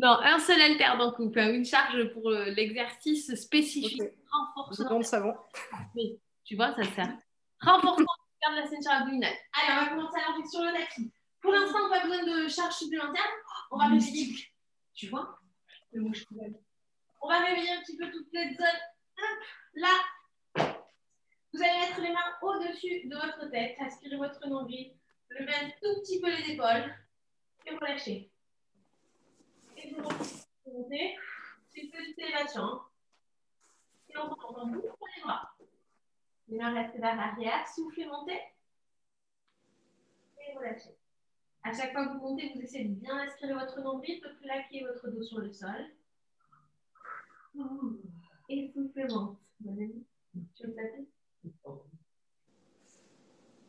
Non, un seul haltère, donc une charge pour l'exercice spécifique. Okay. Renforcement. Bidon de savon. Oui, tu vois, ça sert. Renforcement de la ceinture abdominale. Allez, on va commencer à l'enlever sur le tapis. Pour l'instant, on n'a pas besoin de charge supplémentaire. On va réveiller. Tu vois le mouche. On va réveiller un petit peu toute cette zone. Hop, là. Vous allez mettre les mains au-dessus de votre tête. Aspirez votre nombril. Levez un tout petit peu les épaules. Et relâchez. Et vous remontez. C'est une petite élévation. Et on remonte en bout pour les bras. Les mains restent vers l'arrière. Soufflez, montez. Et relâchez. À chaque fois que vous montez, vous essayez de bien aspirer votre nombril, de plaquer votre dos sur le sol. Et soufflez, monte. Tu veux taper?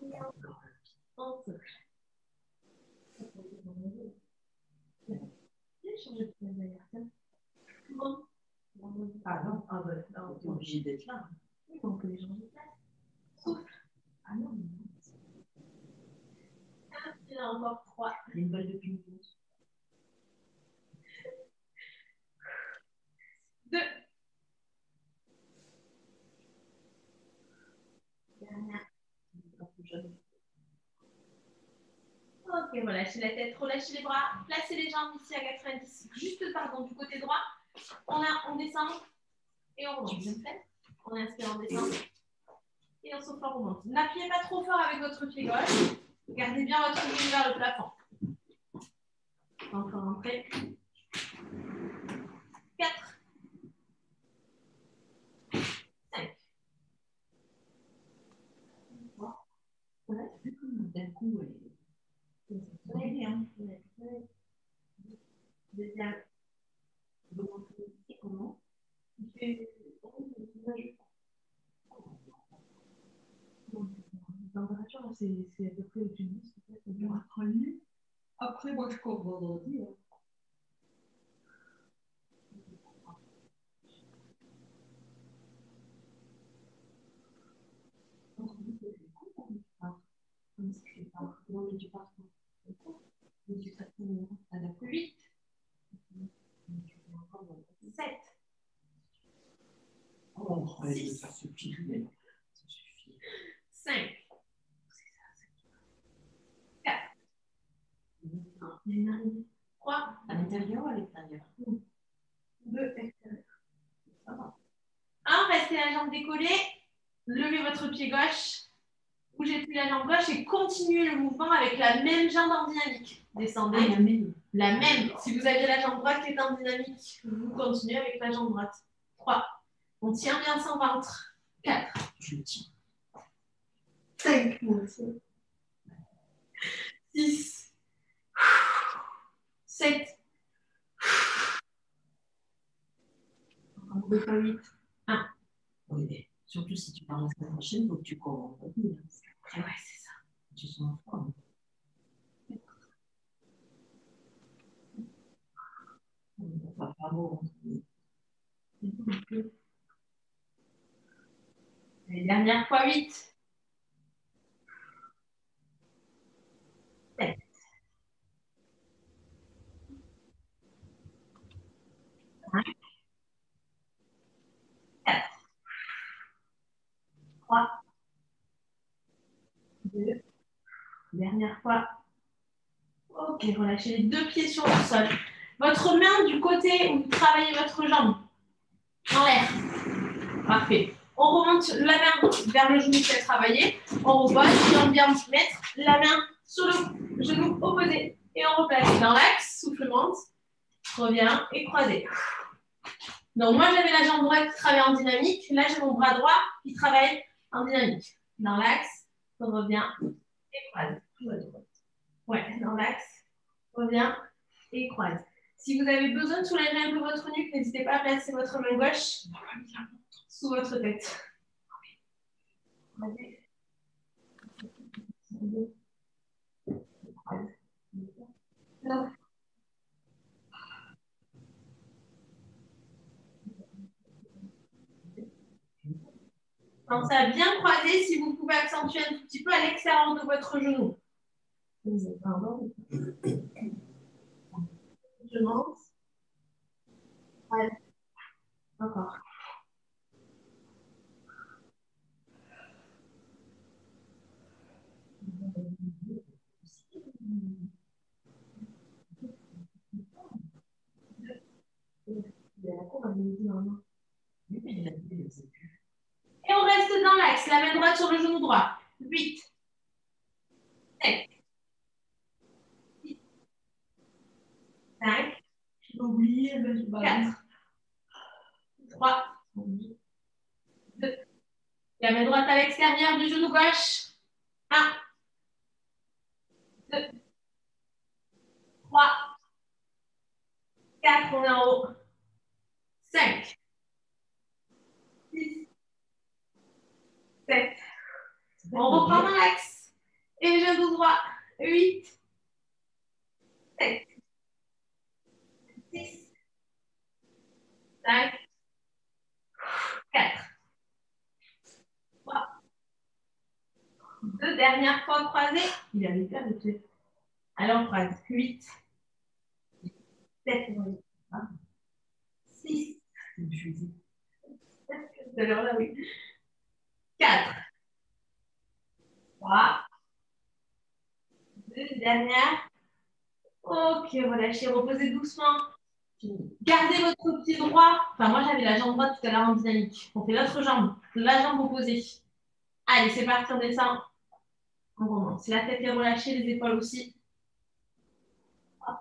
Et encore. On souffle. Bien changer de place d'ailleurs. Bon. Ah non, t'es obligé d'être là. Oui, on peut les changer de place. Souffle. Ah non. Il y en a encore 3. Il y a une balle de ping-pong. 2. Dernière. Ok, relâchez la tête, relâchez les bras, placez les jambes ici à 90, juste pardon, du côté droit. On descend et on remonte. On inspire, on descend et on souffle, on remonte. N'appuyez pas trop fort avec votre pied gauche. Gardez bien votre genou vers le plafond. Encore entrer. 4. 5. Ouais. D'un coup, Deuxième. Comment? La température, c'est à peu près au-dessus de 10. Après, moi, je cours vendredi. Non, mais tu pars. 8. 7. Oh, ça suffit. 5. 4. 3. À l'intérieur ou à l'extérieur? 2. Extérieur. 1. Restez la jambe décollée. Levez votre pied gauche. Bougez plus la jambe gauche et continuez le mouvement avec la même jambe en dynamique. Descendez. Ah, la même. La même. Si vous avez la jambe droite qui est en dynamique, vous continuez avec la jambe droite. 3. On tient bien son ventre. 4. Je tiens. 5. 6. 7. 8. 1. Oui, mais surtout si tu parles la semaine prochaine, il faut que tu cours vendredi. Ouais, c'est ça. Tu sens en forme. Pas beau. Et dernière fois 8. 7. 5. 4. 3. 2. Dernière fois. Ok, relâchez les 2 pieds sur le sol. Votre main du côté où vous travaillez votre jambe. En l'air. Parfait. On remonte la main vers le genou qui a travaillé. On repose et on vient mettre la main sur le genou opposé. Et on replace dans l'axe. Souffle, monte. Revient et croisé. Donc moi j'avais la jambe droite qui travaille en dynamique. Là j'ai mon bras droit qui travaille en dynamique. Dans l'axe, on revient et croise. Ouais, dans l'axe, revient et croise. Si vous avez besoin de soulager un peu votre nuque, n'hésitez pas à placer votre main gauche sous votre tête. Non. Pensez à bien croiser si vous pouvez accentuer un tout petit peu à l'extérieur de votre genou. Je monte. Ouais. Encore. Et on reste dans l'axe, la main droite sur le genou droit. 8, 7, 6, 5, J'ai oublié, 4, 3, 2. La main droite à l'extérieur du genou gauche. 1, 2, 3, 4, on est en haut. 5, 6, 7. On reprend dans l'axe. Et genou droit. 8, 7, 6, 5, 4, 3, 2. Dernière fois croisée. Il avait peur de tuer. Alors on croise. 8, 7, 6, tout à l'heure là, oui. 4, 3, 2, dernière. Ok, relâchez, reposez doucement. Gardez votre pied droit. Enfin, moi, j'avais la jambe droite tout à l'heure en dynamique. On fait l'autre jambe, la jambe opposée. Allez, c'est parti, on descend. On remonte. Si la tête est relâchée, les épaules aussi. Hop.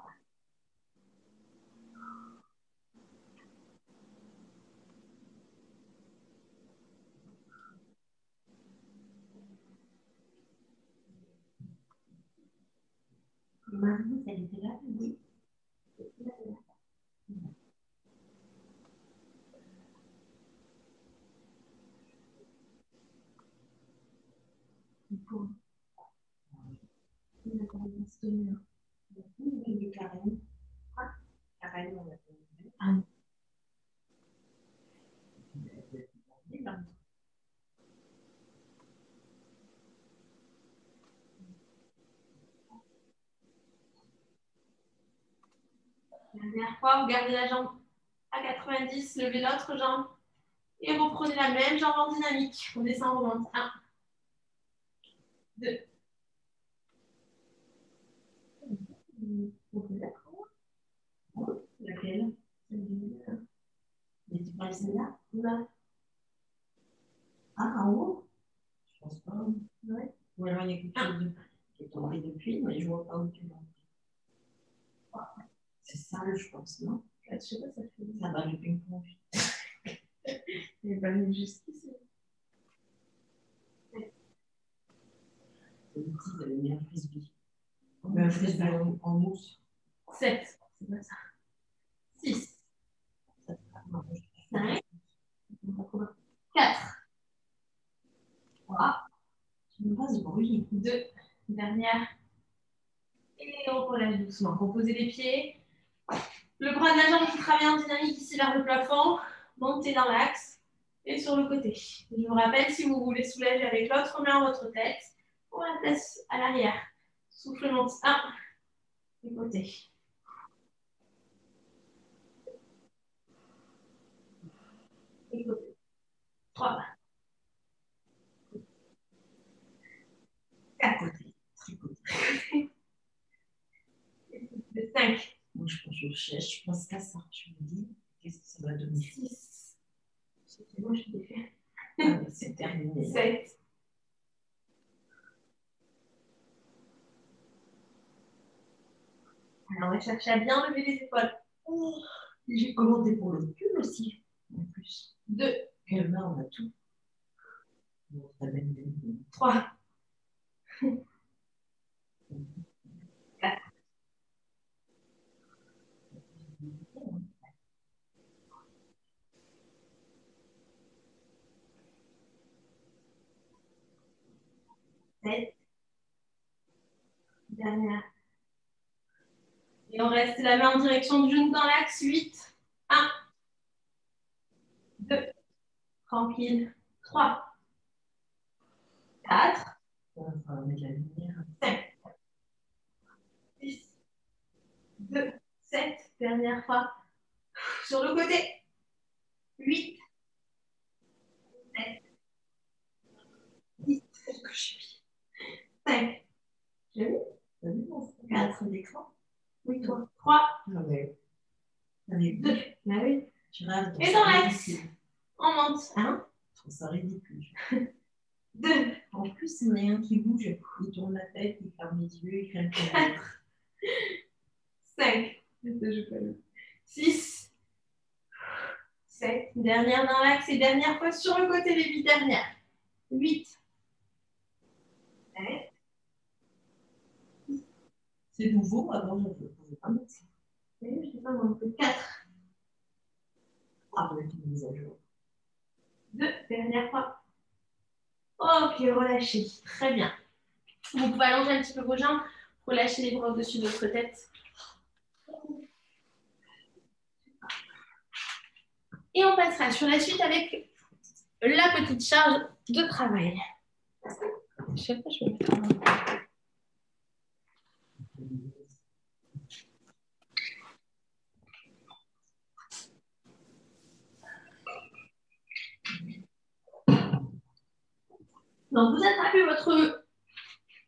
Marie, elle était là, oui. Karen, on a fait. Dernière fois, vous gardez la jambe à 90, levez l'autre jambe et reprenez la même jambe en dynamique. On descend, on remonte. 1, 2. Laquelle? Mais tu parles celle-là? Non. Ah, en haut? Je pense pas. Ouais. Ou alors il y a quelque chose qui est tombé depuis, mais je vois pas où tu vas. C'est sale, je pense, non? Je sais pas, ça fait. Ça va le ping-pong. Il n'est pas mis jusqu'ici. C'est une petite, elle est mis un frisbee. Mais un frisbee en mousse. 7. C'est pas ça. 6. 5. 4. 3. Tu me passes bruit. 2. Dernière. Et on relâche doucement. Reposez les pieds. Le bras de la jambe qui travaille en dynamique ici vers le plafond. Montez dans l'axe. Et sur le côté. Je vous rappelle, si vous voulez soulager avec l'autre main votre tête, on la place à l'arrière. Souffle monte. 1. Du côté. Et côté. 3. 4. Tricoter. 5. Moi, je pense au chèche, je pense qu'à ça. Je me dis, qu'est-ce que ça va donner? 6. C'était moi, je l'ai fait. Ah, c'est terminé. 7. Alors, on va chercher à bien lever les épaules. Oh, j'ai commandé pour le pull aussi, en plus. 2. Quelle main, on a tout. Bon, ça va être 3. 4. 7. Dernière. Et on reste la main en direction du genou dans l'axe. 8. 1. 2. Tranquille. 3. 4. on va mettre la lumière. 5. 6. 2. 7. Dernière fois. Sur le côté. 8, 7, 10, 5, J'ai vu? T'as vu mon 4 d'écran? oui, toi. 3, Ah ouais. Avec 2. Ah oui. Tu rêves. Et dans l'axe. On monte. 1, Je trouve ça ridicule. 2. En plus, il y en a un qui bouge. Il tourne la tête, il ferme les yeux, il craque les yeux. 4, 5, 6, 7. Dernière dans l'axe et dernière fois sur le côté, les 8 dernières. 8, 7. C'est nouveau, avant je ne pouvais pas mettre ça. Je sais pas, on peut 4. Ah, avec une mise à jour. 2, dernière fois. Ok, relâchez. Très bien. Vous pouvez allonger un petit peu vos jambes, relâcher les bras au-dessus de votre tête. Et on passera sur la suite avec la petite charge de travail. Je sais pas, je vais mettre un... Donc, vous attrapez votre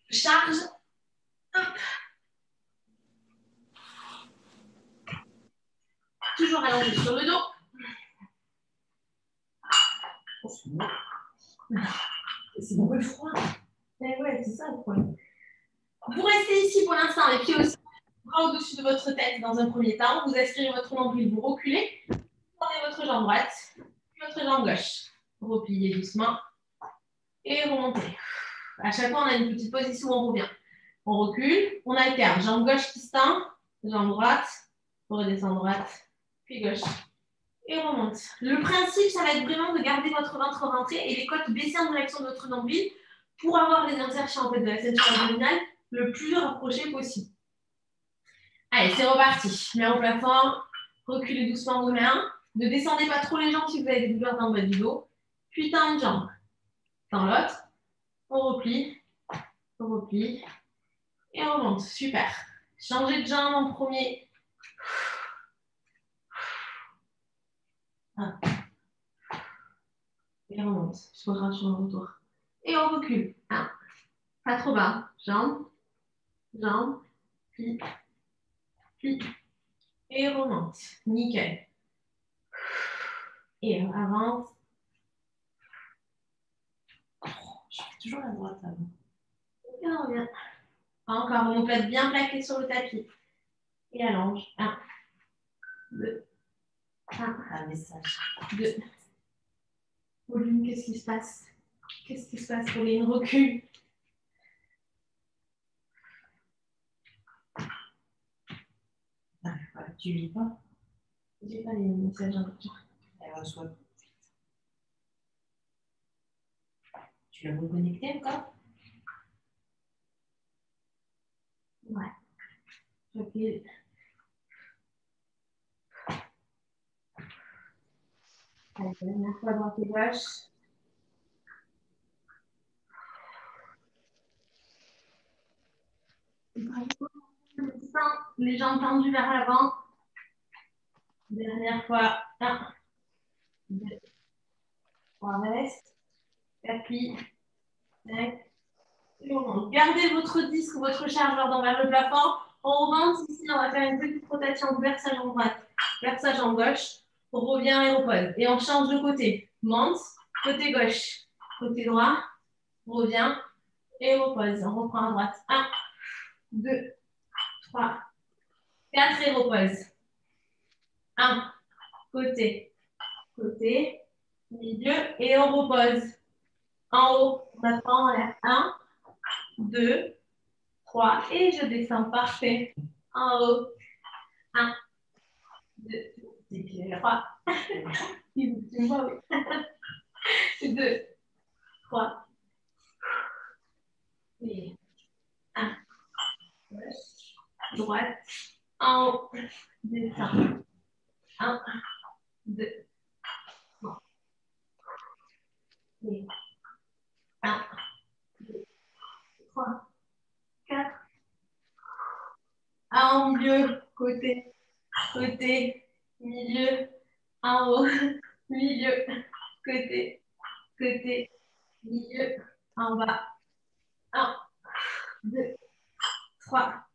charge. Hop. Toujours allongé sur le dos. C'est un peu froid. Et ouais, c'est ça le problème. Vous restez ici pour l'instant, les pieds aussi, bras au-dessus de votre tête dans un premier temps. Vous aspirez votre nombril, vous reculez. Vous prenez votre jambe droite, votre jambe gauche. Repliez doucement et remontez. À chaque fois, on a une petite position où on revient. On recule, on alterne. Jambe gauche qui se tend, jambe droite, on redescend droite, puis gauche. Et on remonte. Le principe, ça va être vraiment de garder votre ventre rentré et les côtes baissées en direction de votre nombril pour avoir les insertions en fait, de la ceinture abdominale le plus rapproché possible. Allez, c'est reparti. Main au plafond, reculez doucement vos mains. Ne descendez pas trop les jambes si vous avez des douleurs dans le bas du dos. Puis tend une jambe, tend l'autre. On replie et on remonte. Super. Changez de jambe en premier. Et on remonte. Je regarde sur le retour. Et on recule. Pas trop bas. Jambe, plie. Et remonte. Nickel. Et on avance. Je fais toujours la droite avant. Et on revient. Encore, omoplate bien plaquée sur le tapis. Et allonge. 1, 2, Un message. 2. Pauline, qu'est-ce qui se passe? Qu'est-ce qui se passe, Pauline? Recule. Tu lis pas? J'ai pas les messages en lecture. Elle reçoit. Tu l'as reconnecté encore? Ouais. Ok. Allez, dernière fois droite et gauche. Les jambes tendues vers l'avant. Dernière fois. 1, 2, 3, reste. 4 plis. 5. Et on monte. Gardez votre disque ou votre chargeur vers le plafond. On remonte ici, on va faire une petite rotation vers sa jambe droite, vers sa jambe gauche. On revient et repose. Et on change de côté. Monte, côté gauche, côté droit. Revient et repose. On reprend à droite. 1, 2, 3, 4 et repose. 1, côté, milieu et on repose. En haut, on attend en l'air. 1, 2, 3 et je descends. Parfait. En haut. 1, 2, 3. Tu me vois, oui. 2, 3. Et 1. Gauche, droite. En haut. Descends. 1, 2, 3. Et 1, 2, 3, 4. En milieu, côté, milieu, en haut, milieu, côté, côté, milieu, en bas. 1, 2, 3,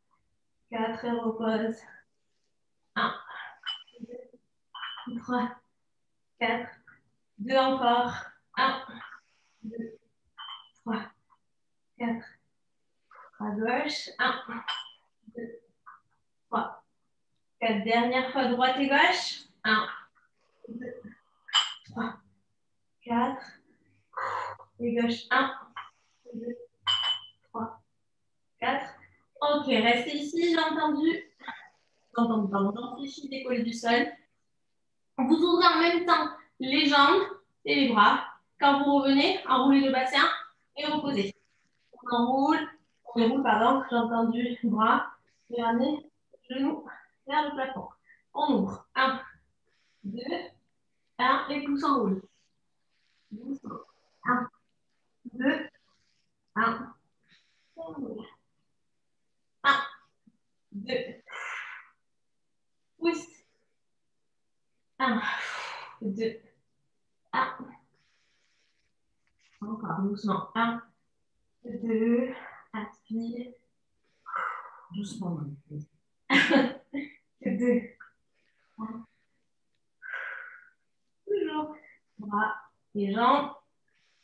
4, et repose. 1, 2, 3, 4, 2 encore. 1, 2, 3, 4. À gauche. 1, 2, 3, 4. Dernière fois, droite et gauche. 1, 2, 3, 4. Et gauche. 1, 2, 3, 4. Ok, restez ici, j'ai entendu. Pardon, j'amplifie décoller du sol. Vous ouvrez en même temps les jambes et les bras. Quand vous revenez, enroulez le bassin et reposez. On déroule, pardon, j'ai entendu bras, et ramenez genoux vers le plafond. On ouvre. 1, 2, 1, et pouce enroule. 1, 2, 1, 1, 2, pouce. 1, 2, 1. Encore doucement. 1, 2, aspire. Doucement. 2, 1. Toujours. Bras et jambes.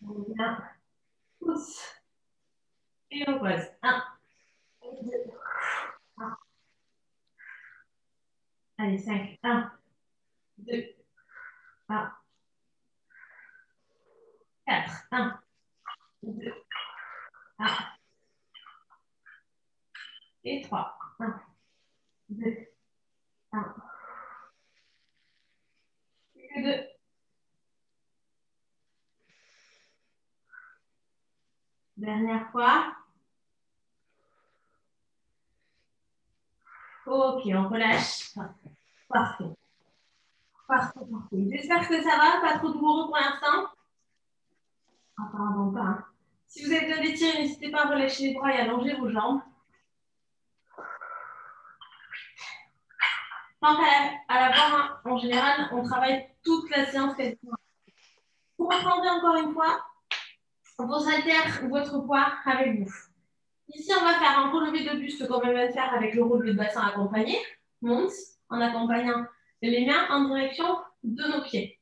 On revient. Pouce. Et on pose. 1, 2, 1. Allez, 5. 1, 2, 1. 4. 1, 2, 1. Et 3. 1, 2, 1. Plus que 2. Dernière fois. Ok, on relâche. Parfait. Parfait, parfait. J'espère que ça va, pas trop douloureux pour l'instant. Apparemment pas. Hein. Si vous avez besoin d'étirer, n'hésitez pas à relâcher les bras et allonger vos jambes. Tant à la barre, en général, on travaille toute la séance quasiment. Vous reprendrez encore une fois vos haltères ou votre poids avec vous. Ici, on va faire un relevé de buste comme on vient de faire avec le relevé de bassin accompagné. Monte en accompagnant les mains en direction de nos pieds.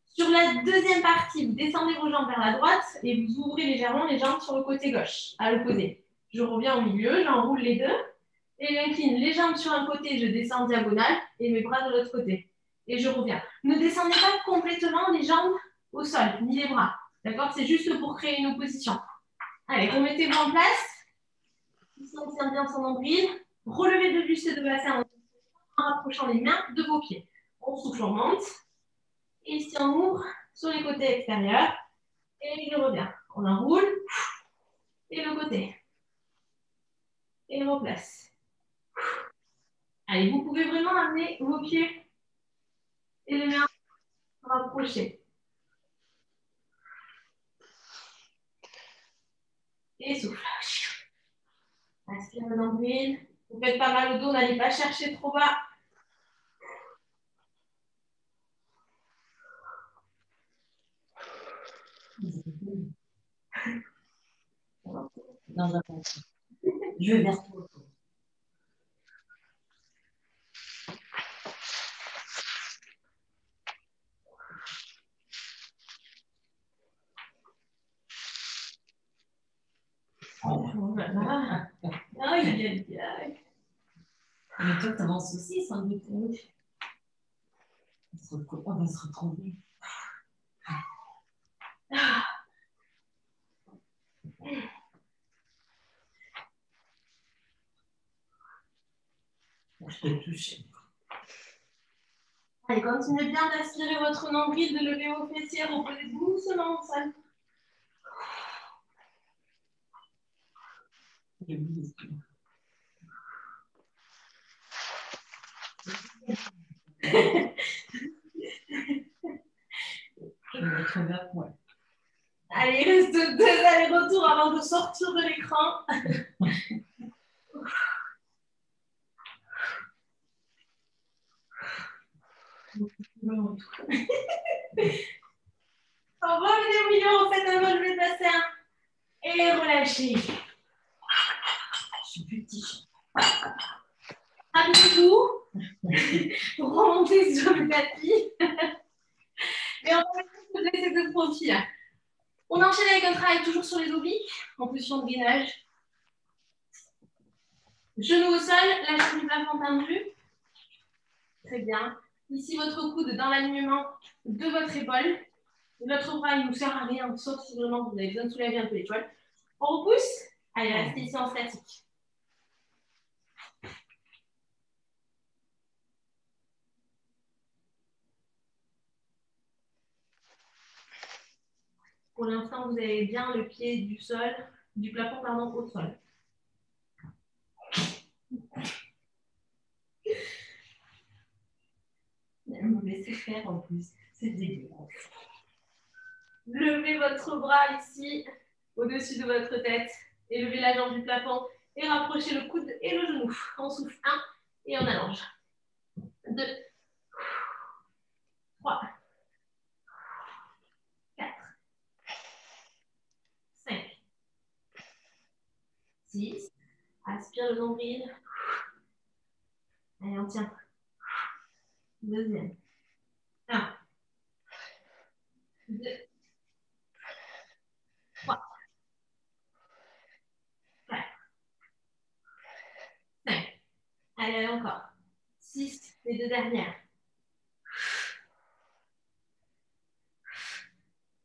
Sur la deuxième partie, vous descendez vos jambes vers la droite et vous ouvrez légèrement les jambes sur le côté gauche, à l'opposé. Je reviens au milieu, j'enroule les deux et j'incline les jambes sur un côté, je descends en diagonale et mes bras de l'autre côté. Et je reviens. Ne descendez pas complètement les jambes au sol, ni les bras. D'accord? C'est juste pour créer une opposition. Allez, remettez-vous en place. Ici, on tient bien son nombril. Relevez de buste de bassin en rapprochant les mains de vos pieds. On souffle, on monte. Et ici, on ouvre sur les côtés extérieurs. Et je reviens. On enroule. Et le côté. Et on replace. Allez, vous pouvez vraiment amener vos pieds et les mains rapprochés. Et souffle. Inspire le nombril. Vous faites pas mal au dos, n'allez pas chercher trop bas. Dans un sens. Je vais vers toi. Oh là là. Aïe, aïe, aïe. Mais toi, tu avances aussi sans doute. On va se retrouver. Je peux toucher. Allez, continuez bien d'aspirer votre nombril, de lever vos fessiers, reposez doucement au sol. Je vais retrouver à poil. Allez, il reste 2 allers-retours avant de sortir de l'écran. Revenez au milieu, on fait un relevé de bassin. Et relâchez. Je suis plus petit. Habillez-vous. Remontez sur le tapis. Et on va mettre ces deux profils. On enchaîne avec un travail toujours sur les obliques, en position de gainage. Genou au sol, la jambe du plafond tendue. Très bien. Ici, votre coude dans l'alignement de votre épaule. L'autre bras, il ne nous sert à rien, sauf si vraiment vous avez besoin de soulager un peu l'étoile. On repousse. Allez, restez ici en statique. Pour l'instant, vous avez bien le pied du plafond, pardon, au sol. Elle me laissait faire en plus. C'est dégueulasse. Levez votre bras ici, au-dessus de votre tête. Et levez la jambe du plafond. Et rapprochez le coude et le genou. On souffle 1 et on allonge. 2, 3, 4, 5, 6. Aspire le nombril. Allez, on tient. Deuxième. 1, 2, 3, 4, 5. Allez, encore. 6, les deux dernières.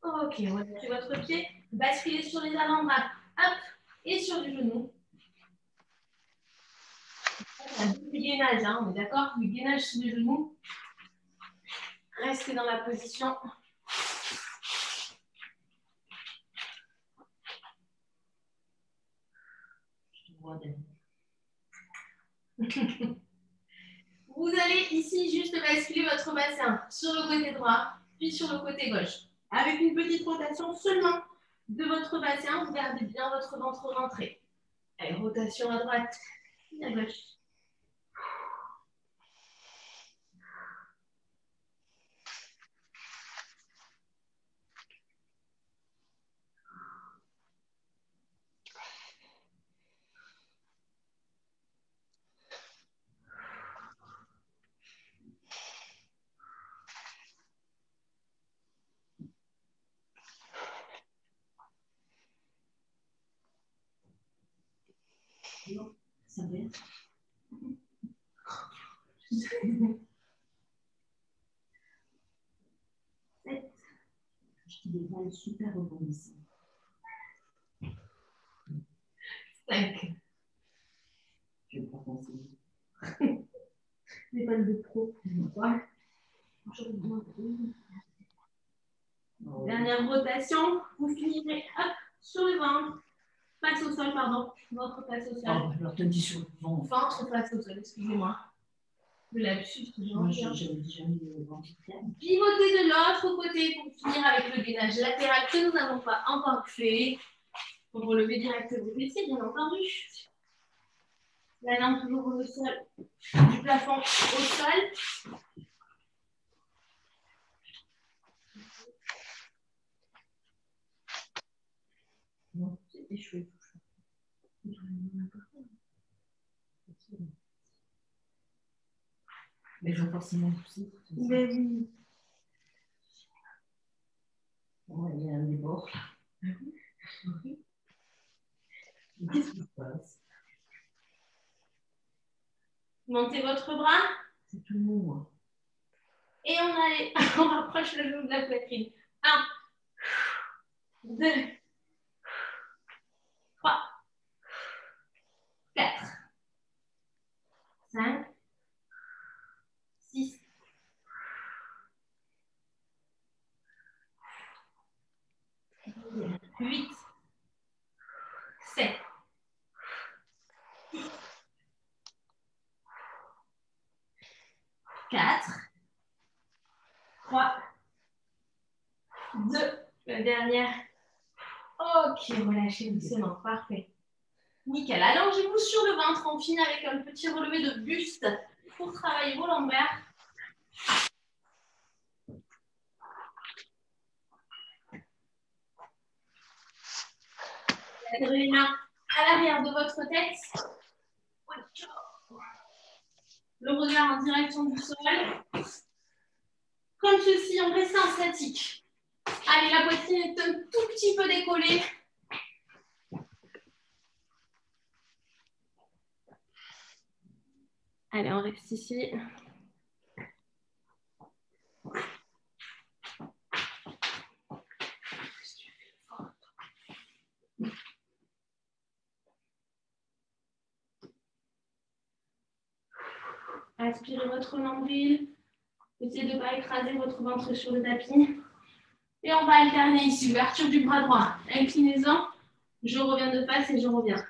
Ok, on va lâcher votre pied. Basculez sur les avant-bras. Hop, et sur du genou. Du gainage, hein, on est d'accord? Du gainage sur les genoux. Restez dans la position. Vous allez ici juste basculer votre bassin sur le côté droit, puis sur le côté gauche. Avec une petite rotation seulement de votre bassin, vous gardez bien votre ventre rentré. Allez, rotation à droite et à gauche. Non, ça va être. Je te dévoile super rebondissant. 5. Je vais pas penser. Les balles de pro. Ouais. Dernière rotation. Vous finirez hop, sur le ventre. Face au sol, pardon. Votre face au sol. Oh, alors, te dis sur le ventre. Ventre face au sol, excusez-moi. Le lapsus, Moi, j'avais déjà mis le ventre. Pivotez de l'autre côté pour finir avec le gainage latéral que nous n'avons pas encore fait. Pour relever directement vos fessiers, bien entendu. La langue toujours au sol, du plafond au sol. Non, c'est des cheveux. Mais ils ont forcément poussé. Mais oui. Bon, il y a un débord. Qu'est-ce qui se passe? Montez votre bras. C'est tout mou. Et on rapproche le genou de la poitrine. 1, 2, 3, 4, 5, 6, 8, 7, 4, 3, 2, la dernière. Ok, relâchez doucement, parfait. Nickel, allongez-vous sur le ventre, on finit avec un petit relevé de buste pour travailler vos lombaires. Cadrez les mains à l'arrière de votre tête. Le regard en direction du sol. Comme ceci, en restant statique. Allez, la poitrine est un tout petit peu décollée. Allez, on reste ici. Aspirez votre nombril. Essayez de ne pas écraser votre ventre sur le tapis. Et on va alterner ici. Ouverture du bras droit. Inclinaison. Je reviens de face et je reviens.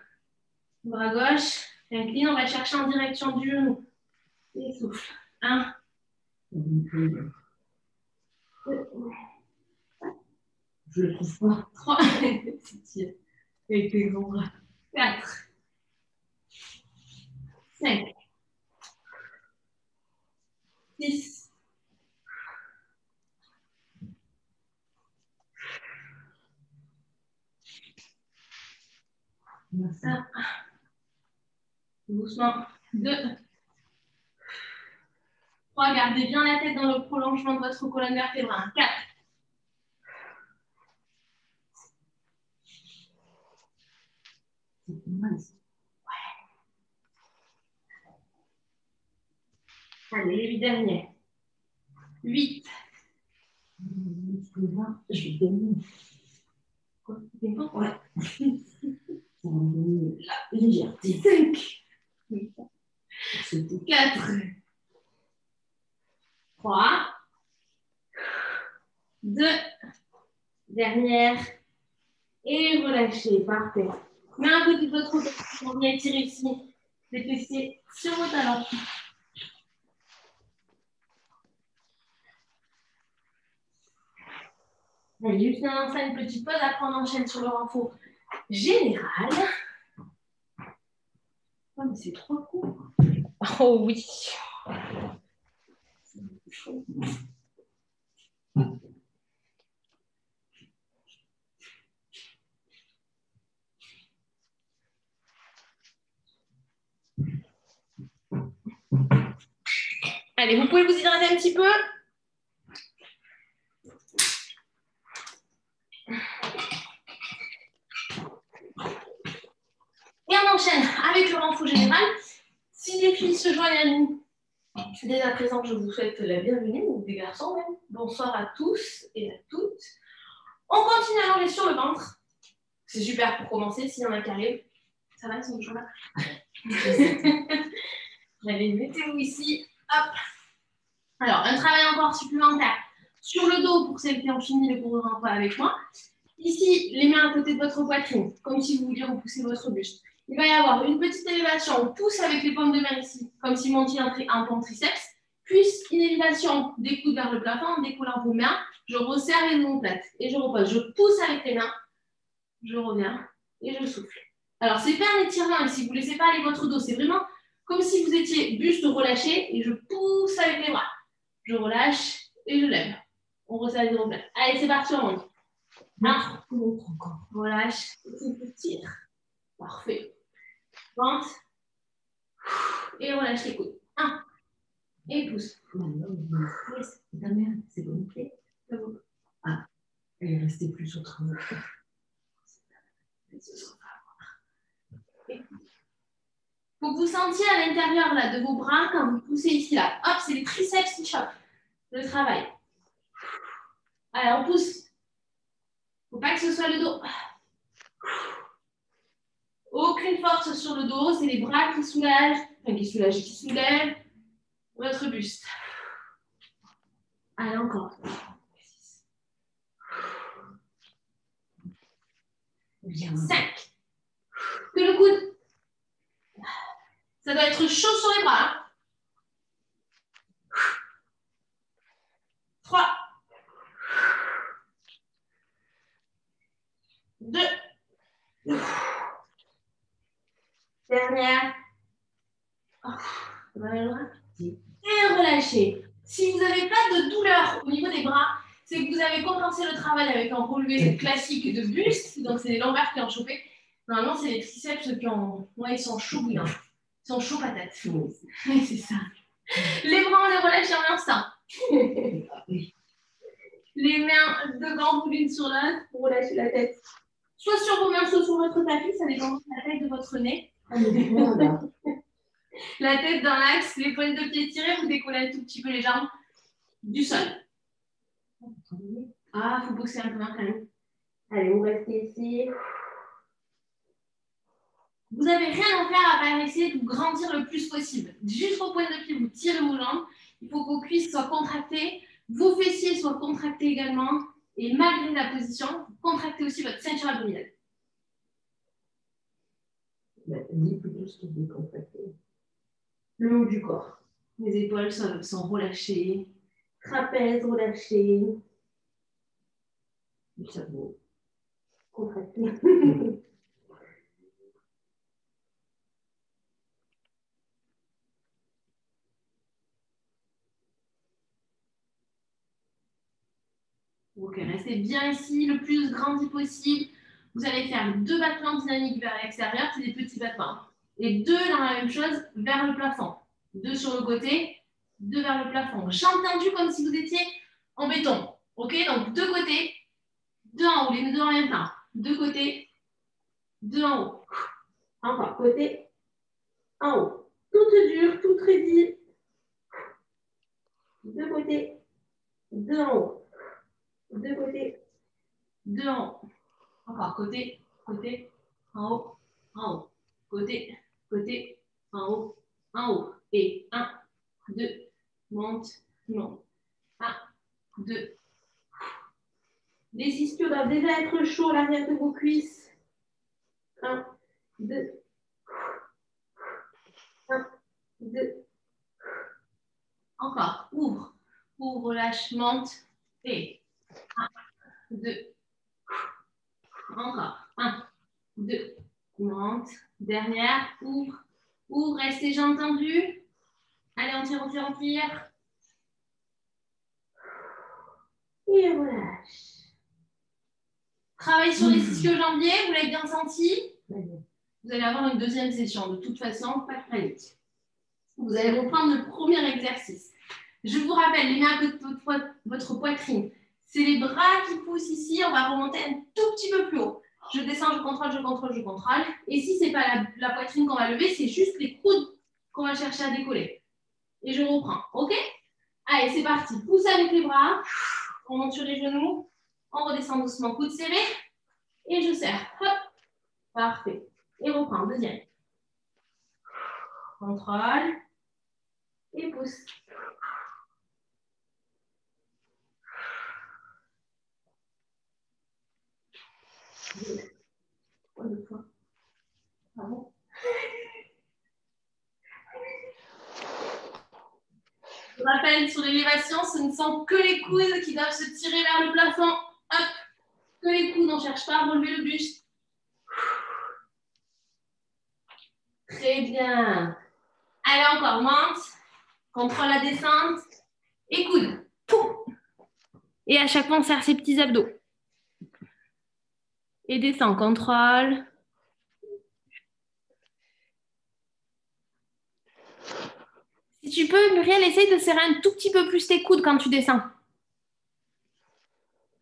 Bras gauche. Incline. On va chercher en direction du genou. Et souffle. 1. 2. Je le trouve pas. 3. Avec tes grands bras. 4. 5. 6. 1. Doucement. 2. 3. Gardez bien la tête dans le prolongement de votre colonne vertébrale. 4. C'est mal. Ouais. Allez, les 8 derniers. 8. Je vais gagner. Quoi? C'est bon? Ouais. Ça va me donner la légèreté. 5. 4. 3. 2. Dernière. Et relâchez. Parfait. Mais un côté de votre côté. On vient étirer ici. Les fessiers sur vos talons. Allez, juste un instant, une petite pause. Après, on enchaîne sur le renfort général. Oh, mais c'est trop court. Oh oui. Allez, vous pouvez vous hydrater un petit peu. Et on enchaîne avec le renfort général. Si les filles se joignent à nous, dès à présent, je vous souhaite la bienvenue, ou des garçons même. Bonsoir à tous et à toutes. On continue à manger sur le ventre. C'est super pour commencer, s'il y en a qui arrivent. Ça va, son choix là. Allez, mettez-vous ici. Hop. Alors, un travail encore supplémentaire sur le dos pour celles qui ont fini le cours de renfort avec moi. Ici, les mains à côté de votre poitrine, comme si vous vouliez repousser votre buste. Il va y avoir une petite élévation. On pousse avec les paumes de main ici, comme si vous montiez un pont triceps. Puis une élévation des coudes vers le plafond en décollant vos mains. Je resserre les omoplates et je repose. Je pousse avec les mains. Je reviens et je souffle. Alors, c'est pas un étirement ici. Vous ne laissez pas aller votre dos. C'est vraiment comme si vous étiez buste relâché et je pousse avec les bras. Je relâche et je lève. On resserre les omoplates. Allez, c'est parti, on monte. 1, relâche, et tire. Parfait. Vente. Et relâche les coudes. 1. Et pousse. Ta mère, c'est bon. Ah, elle est restée plus au travail. Il faut que vous sentiez à l'intérieur là, de vos bras quand vous poussez ici. Là. Hop, c'est les triceps qui chopent le travail. Allez, on pousse. Il ne faut pas que ce soit le dos. Aucune force sur le dos, c'est les bras qui soulagent, qui soulèvent votre buste. Allez, encore. 5. Que le coude. Ça doit être chaud sur les bras. 3. 2. Dernière. Et relâchez. Si vous n'avez pas de douleur au niveau des bras, c'est que vous avez compensé le travail avec un relevé classique de buste. Donc, c'est les lombaires qui ont chopé. Normalement, c'est les triceps qui ont... Ouais, ils sont chauds bouillants. Ils sont chauds patates. Oui, c'est ça. Les bras, on les relâche en instant. Les mains devant vous l'une sur l'autre pour relâcher la tête. Soit sur vos mains, soit sur votre tapis, ça dépend de la taille de votre nez. La tête dans l'axe, les pointes de pied tirées, vous décollez un tout petit peu les jambes du sol. Ah, il faut bosser un peu quand même. Allez, vous restez ici. Vous n'avez rien à faire à part essayer de grandir le plus possible. Jusqu'au point de pied, vous tirez vos jambes. Il faut que vos cuisses soient contractées, vos fessiers soient contractés également. Et malgré la position, contractez aussi votre ceinture abdominale. Dis plutôt ce qui est décontracté. Le haut du corps. Les épaules sont relâchées. Trapèze relâché. Le cerveau. Contracté. Ok, restez bien ici, le plus grandi possible. Vous allez faire 2 battements dynamiques vers l'extérieur, c'est des petits battements. Et 2 dans la même chose vers le plafond. 2 sur le côté, 2 vers le plafond. Jambes tendues comme si vous étiez en béton. Ok, donc 2 côtés, 2 en haut, les 2 en même temps. 2 côtés, 2 en haut. Encore, côté, en haut. Toute dure, toute raidie. 2 côtés, 2 en haut. 2 côtés, 2 en haut. Encore, côté, côté, en haut, en haut. Côté, côté, en haut. Et 1, 2, monte, monte. 1, 2. Les ischios doivent déjà être chauds à l'arrière de vos cuisses. 1, 2. 1, 2. Encore, ouvre. Ouvre, lâche, monte. Et 1, 2. Encore. 1, 2. Monte. Dernière. Ouvre. Ouvre. Restez jambes tendues. Allez, on tire, on tire, on tire. Et relâche. Travaille sur les ischio-jambiers. Vous l'avez bien senti? Vous allez avoir une deuxième session. De toute façon, pas de panique. Vous allez reprendre le premier exercice. Je vous rappelle, les mains à côté de votre poitrine. C'est les bras qui poussent ici. On va remonter un tout petit peu plus haut. Je descends, je contrôle, je contrôle, je contrôle. Et si ce n'est pas la poitrine qu'on va lever, c'est juste les coudes qu'on va chercher à décoller. Et je reprends. OK? Allez, c'est parti. Pousse avec les bras. On monte sur les genoux. On redescend doucement, coude serré. Et je serre. Hop. Parfait. Et reprends. Deuxième. Contrôle. Et pousse. Deux fois. Ah bon? Je rappelle, sur l'élévation, ce ne sont que les coudes qui doivent se tirer vers le plafond. Hop. Que les coudes, on ne cherche pas à relever le buste. Très bien. Allez, encore, monte. Contrôle la descente. Et coude. Et à chaque fois, on serre ses petits abdos. Et descend, contrôle. Si tu peux, Muriel, essaye de serrer un tout petit peu plus tes coudes quand tu descends.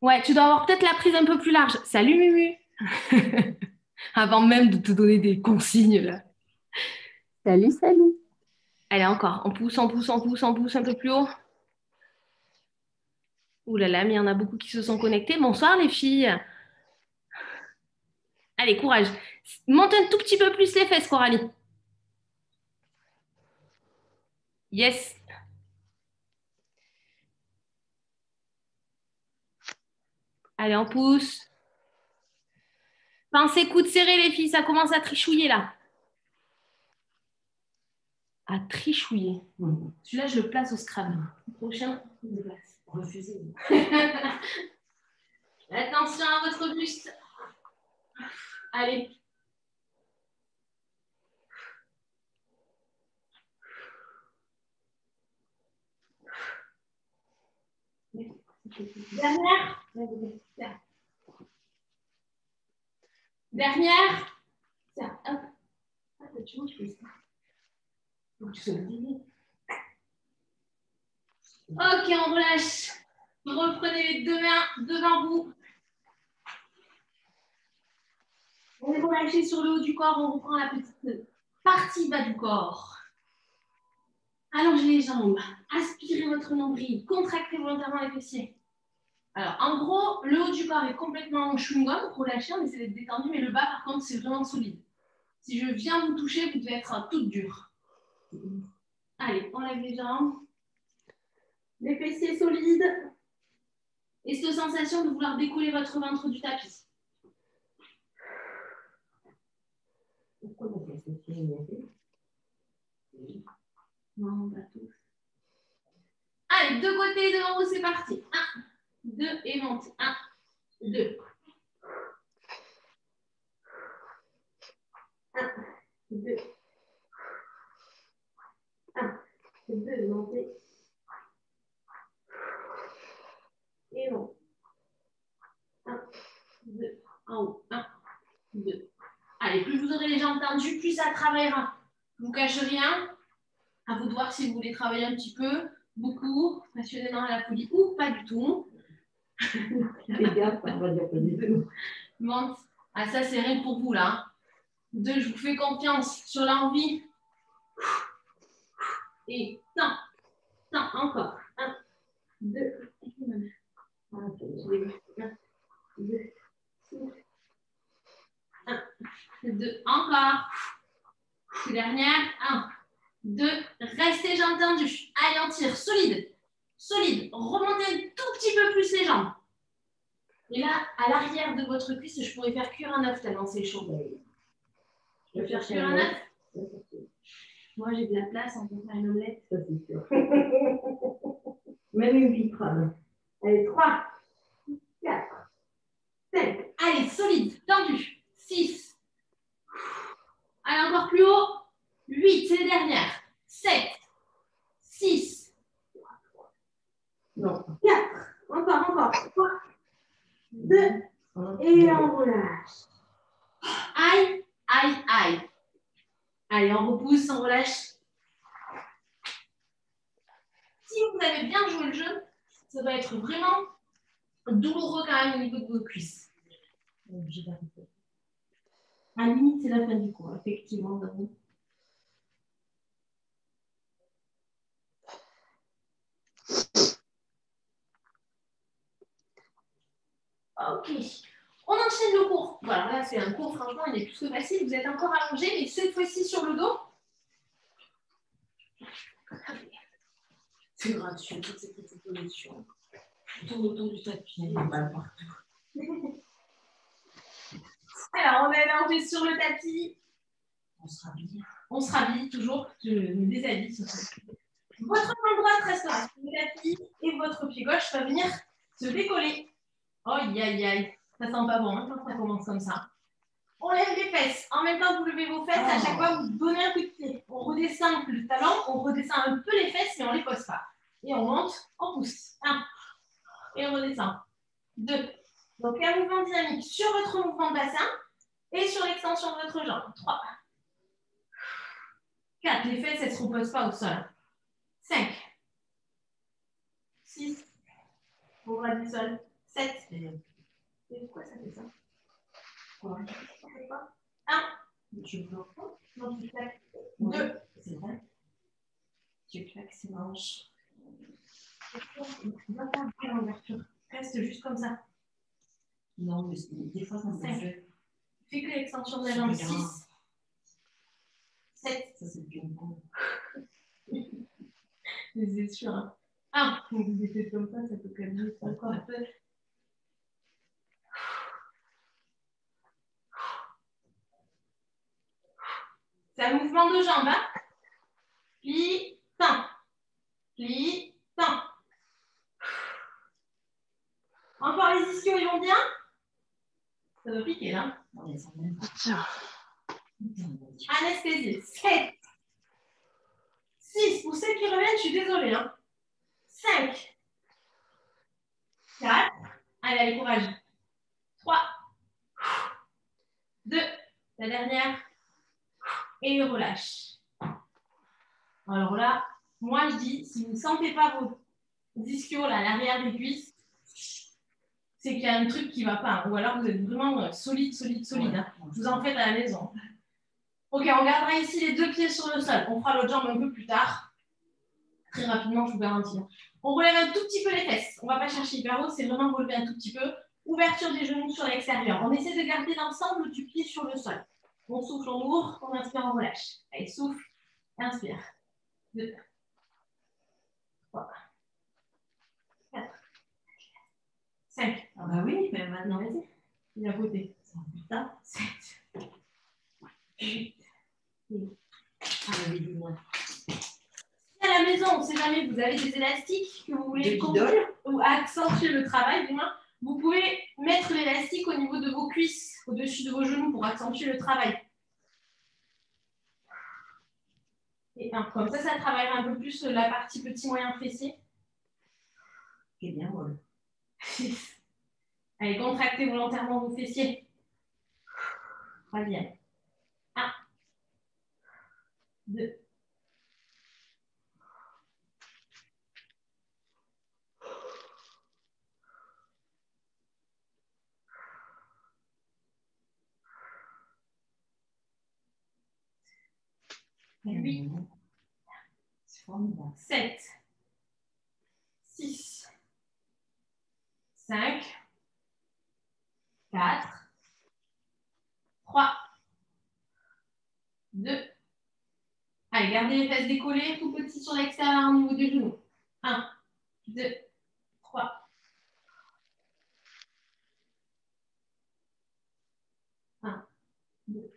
Ouais, tu dois avoir peut-être la prise un peu plus large. Salut, Mumu. Avant même de te donner des consignes, là. Salut, salut. Allez, encore. On pousse, on pousse, on pousse, on pousse un peu plus haut. Ouh là là, mais il y en a beaucoup qui se sont connectés. Bonsoir, les filles. Allez, courage. Monte un tout petit peu plus les fesses, Coralie. Yes. Allez, on pousse. Pensez coudes serrés, les filles. Ça commence à trichouiller, là. À trichouiller. Celui-là, je le place au Scrabble. Le prochain, je le place. Refusé. Attention à votre buste. Allez. Dernière. Dernière. tu montes plus. Faut que tu sois bien. Ok, on relâche. Reprenez les deux mains devant vous. On est relâché sur le haut du corps. On reprend la petite partie bas du corps. Allongez les jambes. Aspirez votre nombril. Contractez volontairement les fessiers. Alors, en gros, le haut du corps est complètement en chewing-gum. Relâchez, on essaie d'être détendu. Mais le bas, par contre, c'est vraiment solide. Si je viens vous toucher, vous devez être toute dure. Allez, on lève les jambes. Les fessiers solides. Et cette sensation de vouloir décoller votre ventre du tapis. Pourquoi on fait ce qui est monté? Non, pas tous. Allez, deux côtés devant vous, c'est parti. 1, 2 et monte. 1, 2. 1, 2. 1, 2, montez. Et monte. 1, 2, en haut. 1, 2. Allez, plus vous aurez les jambes tendues, plus ça travaillera. Je ne vous cache rien. À vous de voir si vous voulez travailler un petit peu, beaucoup, passionnément à la folie ou pas du tout. Fais gaffe, on va dire pas du tout. Monte. Ah, ça, c'est rien pour vous, là. 2, je vous fais confiance sur l'envie. Et tant, encore. 1, 2, 1, 2, 1, 2, encore. Dernière. 1, 2, restez jambes tendues. Allez, on tire. Solide. Solide. Remontez un tout petit peu plus les jambes. Et là, à l'arrière de votre cuisse, je pourrais faire cuire un œuf tellement c'est chaud. Je peux faire cuire un œuf. Moi, j'ai de la place, on peut faire une omelette. Ça, c'est sûr. Même une vitrade. Allez, 3, 4, 5. Allez, solide, tendu. 6. Allez, encore plus haut. 8, c'est les dernières. 7, 6. Non. 4. Encore. 3, 2. Et on relâche. Aïe. Allez, on repousse, on relâche. Si vous avez bien joué le jeu, ça va être vraiment douloureux quand même au niveau de vos cuisses. À la limite, c'est la fin du cours, effectivement. Ok. On enchaîne le cours. Voilà, là, c'est un cours, franchement, il est plus que facile. Vous êtes encore allongé, mais cette fois-ci sur le dos. C'est gratuit, toutes ces petites positions. Tourne autour du tapis. Alors, on est allongé sur le tapis. On se rhabille toujours. Je me déshabille. Votre main droite restera sur le tapis et votre pied gauche va venir se décoller. Aïe. Ça sent pas bon hein, quand ça commence comme ça. On lève les fesses. En même temps que vous levez vos fesses, à chaque fois, vous donnez un coup de pied. On redescend le talon, on redescend un peu les fesses, mais on ne les pose pas. Et on monte, on pousse. 1. Et on redescend. 2. Donc, un mouvement dynamique sur votre mouvement de bassin et sur l'extension de votre jambe. 3. 4. Les fesses, elles ne se reposent pas au sol. 5. 6. Vos bras du sol. 7. Et pourquoi ça fait ça? 1. Tu veux pas? Non, tu claques. 2. C'est vrai. Tu claques ses manches. Va pas à l'ouverture. Reste juste comme ça. Non, mais des fois, ça me fait. Fais que l'extension de la jambe. 6. 7. Ça, c'est bien bon. C'est sûr. Hein. 1. Vous êtes comme ça peut quand même encore un peu. C'est un mouvement de jambes. Hein. Plie, tends. Plie, tends. Encore les ischios, ils vont bien? Ça va piquer là. Tiens. Anesthésie. 7. 6. Pour celles qui reviennent, je suis désolée. Hein. 5. 4. Allez, courage. 3. 2. La dernière. et relâche. Alors là, moi je dis, si vous ne sentez pas vos ischios là, à l'arrière des cuisses, c'est qu'il y a un truc qui ne va pas. Hein. Ou alors vous êtes vraiment solide. Hein. Vous en faites à la maison. Ok, on gardera ici les deux pieds sur le sol. On fera l'autre jambe un peu plus tard. Très rapidement, je vous garantis. On relève un tout petit peu les fesses. On ne va pas chercher hyper haut, c'est vraiment relever un tout petit peu. Ouverture des genoux sur l'extérieur. On essaie de garder l'ensemble du pied sur le sol. On souffle, on ouvre, on inspire, on relâche. Allez, souffle, inspire. 2, 3, 4, 5. Ah bah oui, mais maintenant, Vas-y. Il a beauté. 7, 8. Ah oui, dis-moi. À la maison, on ne sait jamais, vous avez des élastiques que vous voulez construire ou accentuer le travail, du moins, vous pouvez mettre l'élastique au niveau de vos cuisses, au-dessus de vos genoux pour accentuer le travail. Et comme ça travaillera un peu plus la partie petit moyen fessier. C'est bien, voilà. Allez, contractez volontairement vos fessiers. 3e. 1, 2. Oui. 7, 6, 5, 4, 3, 2. Allez, gardez les fesses décollées, tout petit sur l'extérieur au niveau des genoux. 1, 2, 3. 1, 2.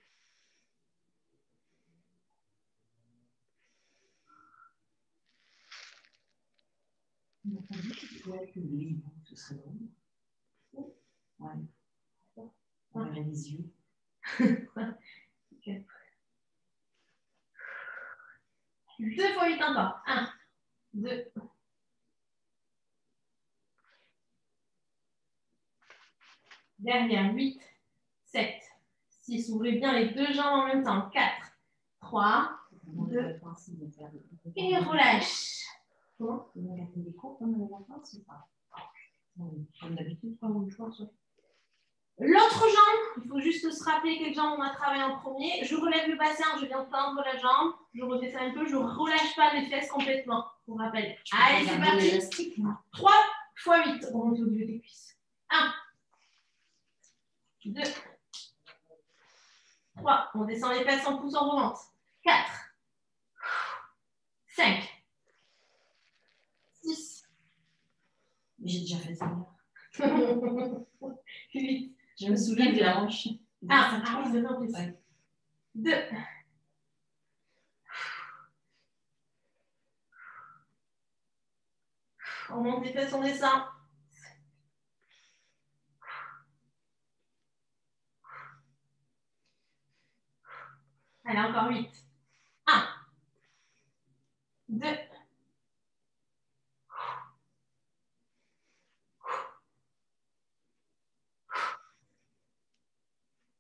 On a pas dit que tu pouvais être libre, ce serait bon. Ouais. On verrait les yeux. Okay. 2 fois 8 encore. 1, 2. Derrière, 8, 7, 6. Ouvrez bien les deux jambes en même temps. 4, 3, 2. Et relâche. Comment? On a gardé les cours pendant les vacances ou pas? Comme d'habitude, pas mon choix. L'autre jambe, il faut juste se rappeler quelle jambe on a travaillé en premier. Je relève le bassin, je viens tendre la jambe. Je redescends un peu, je ne relâche pas les fesses complètement. Pour rappel. Allez, c'est parti. 3 fois 8. On monte au milieu des cuisses. 1, 2, 3. On descend les fesses en pouce, on remonte. 4, 5, 6. J'ai déjà fait ça. 8. Je me souviens de la hanche. Ah oui, c'est vrai, ouais. 2. On monte les fesses, on descend. Allez, encore 8. 1, 2,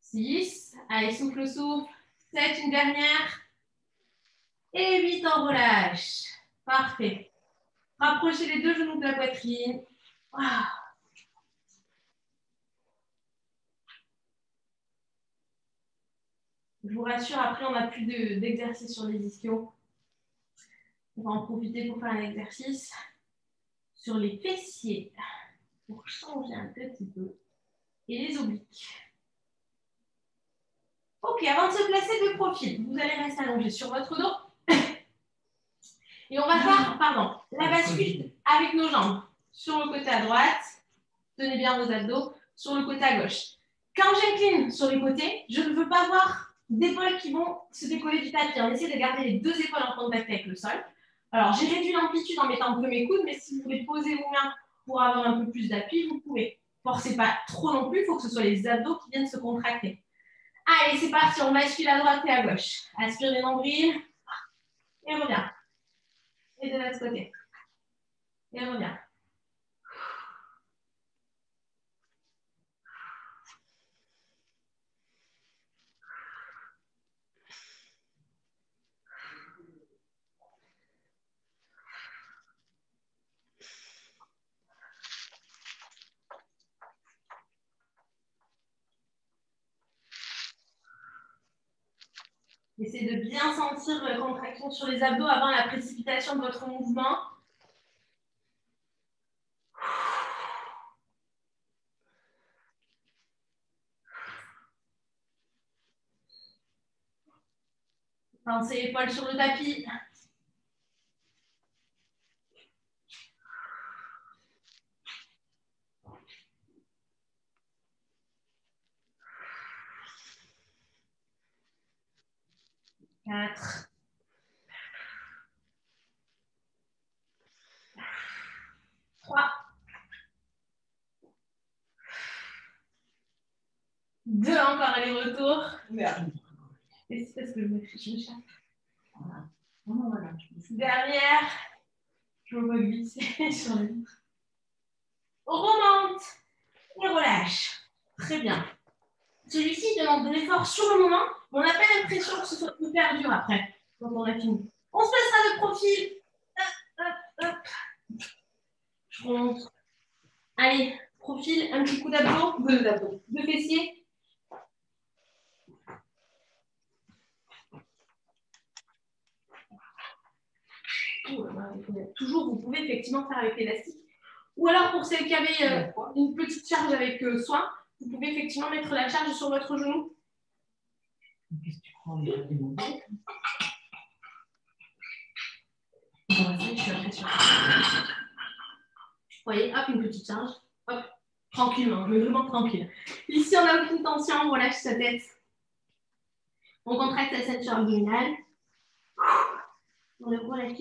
6. Allez, souffle, souffle. 7, une dernière. Et 8, on relâche. Parfait. Rapprochez les deux genoux de la poitrine. Ah. Je vous rassure, après, on n'a plus d'exercice sur les ischios. On va en profiter pour faire un exercice sur les fessiers pour changer un petit peu. Et les obliques. Ok, avant de se placer de profil, vous allez rester allongé sur votre dos. Et on va faire, la bascule avec nos jambes. Sur le côté à droite, tenez bien vos abdos, sur le côté à gauche. Quand j'incline sur les côtés, je ne veux pas avoir d'épaules qui vont se décoller du tapis. On essaie de garder les deux épaules en contact avec le sol. Alors, j'ai réduit l'amplitude en mettant un peu mes coudes, mais si vous voulez poser vos mains pour avoir un peu plus d'appui, vous pouvez. Forcez pas trop non plus, il faut que ce soit les abdos qui viennent se contracter. Allez, c'est parti, on bascule à droite et à gauche. Aspire les nombrils et reviens. Et de l'autre côté. Et reviens. Essayez de bien sentir la contraction sur les abdos avant la précipitation de votre mouvement. Pensez les poils sur le tapis. 4. 3. 2 encore, aller-retour. Merde. Et c'est parce que je me cherche. Voilà. Voilà. Derrière, je me glisser sur le ventre. On remonte et relâche. Très bien. Celui-ci demande de l'effort sur le moment, mais on n'a pas l'impression que ce soit hyper dur après, quand on a fini. On se passera de profil. Hop, hop, hop. Je remonte. Allez, profil, un petit coup d'abdos. Deux fessiers. Toujours, vous pouvez effectivement faire avec l'élastique. Ou alors, pour celles qui avaient une petite charge avec soin, vous pouvez effectivement mettre la charge sur votre genou. Qu'est-ce que tu crois? On est démonté. Je suis impressionnée. Vous voyez, hop, une petite charge. Hop, tranquillement, mais vraiment tranquille. Ici, on n'a aucune tension, on relâche sa tête. On contracte la ceinture abdominale. On le relâche.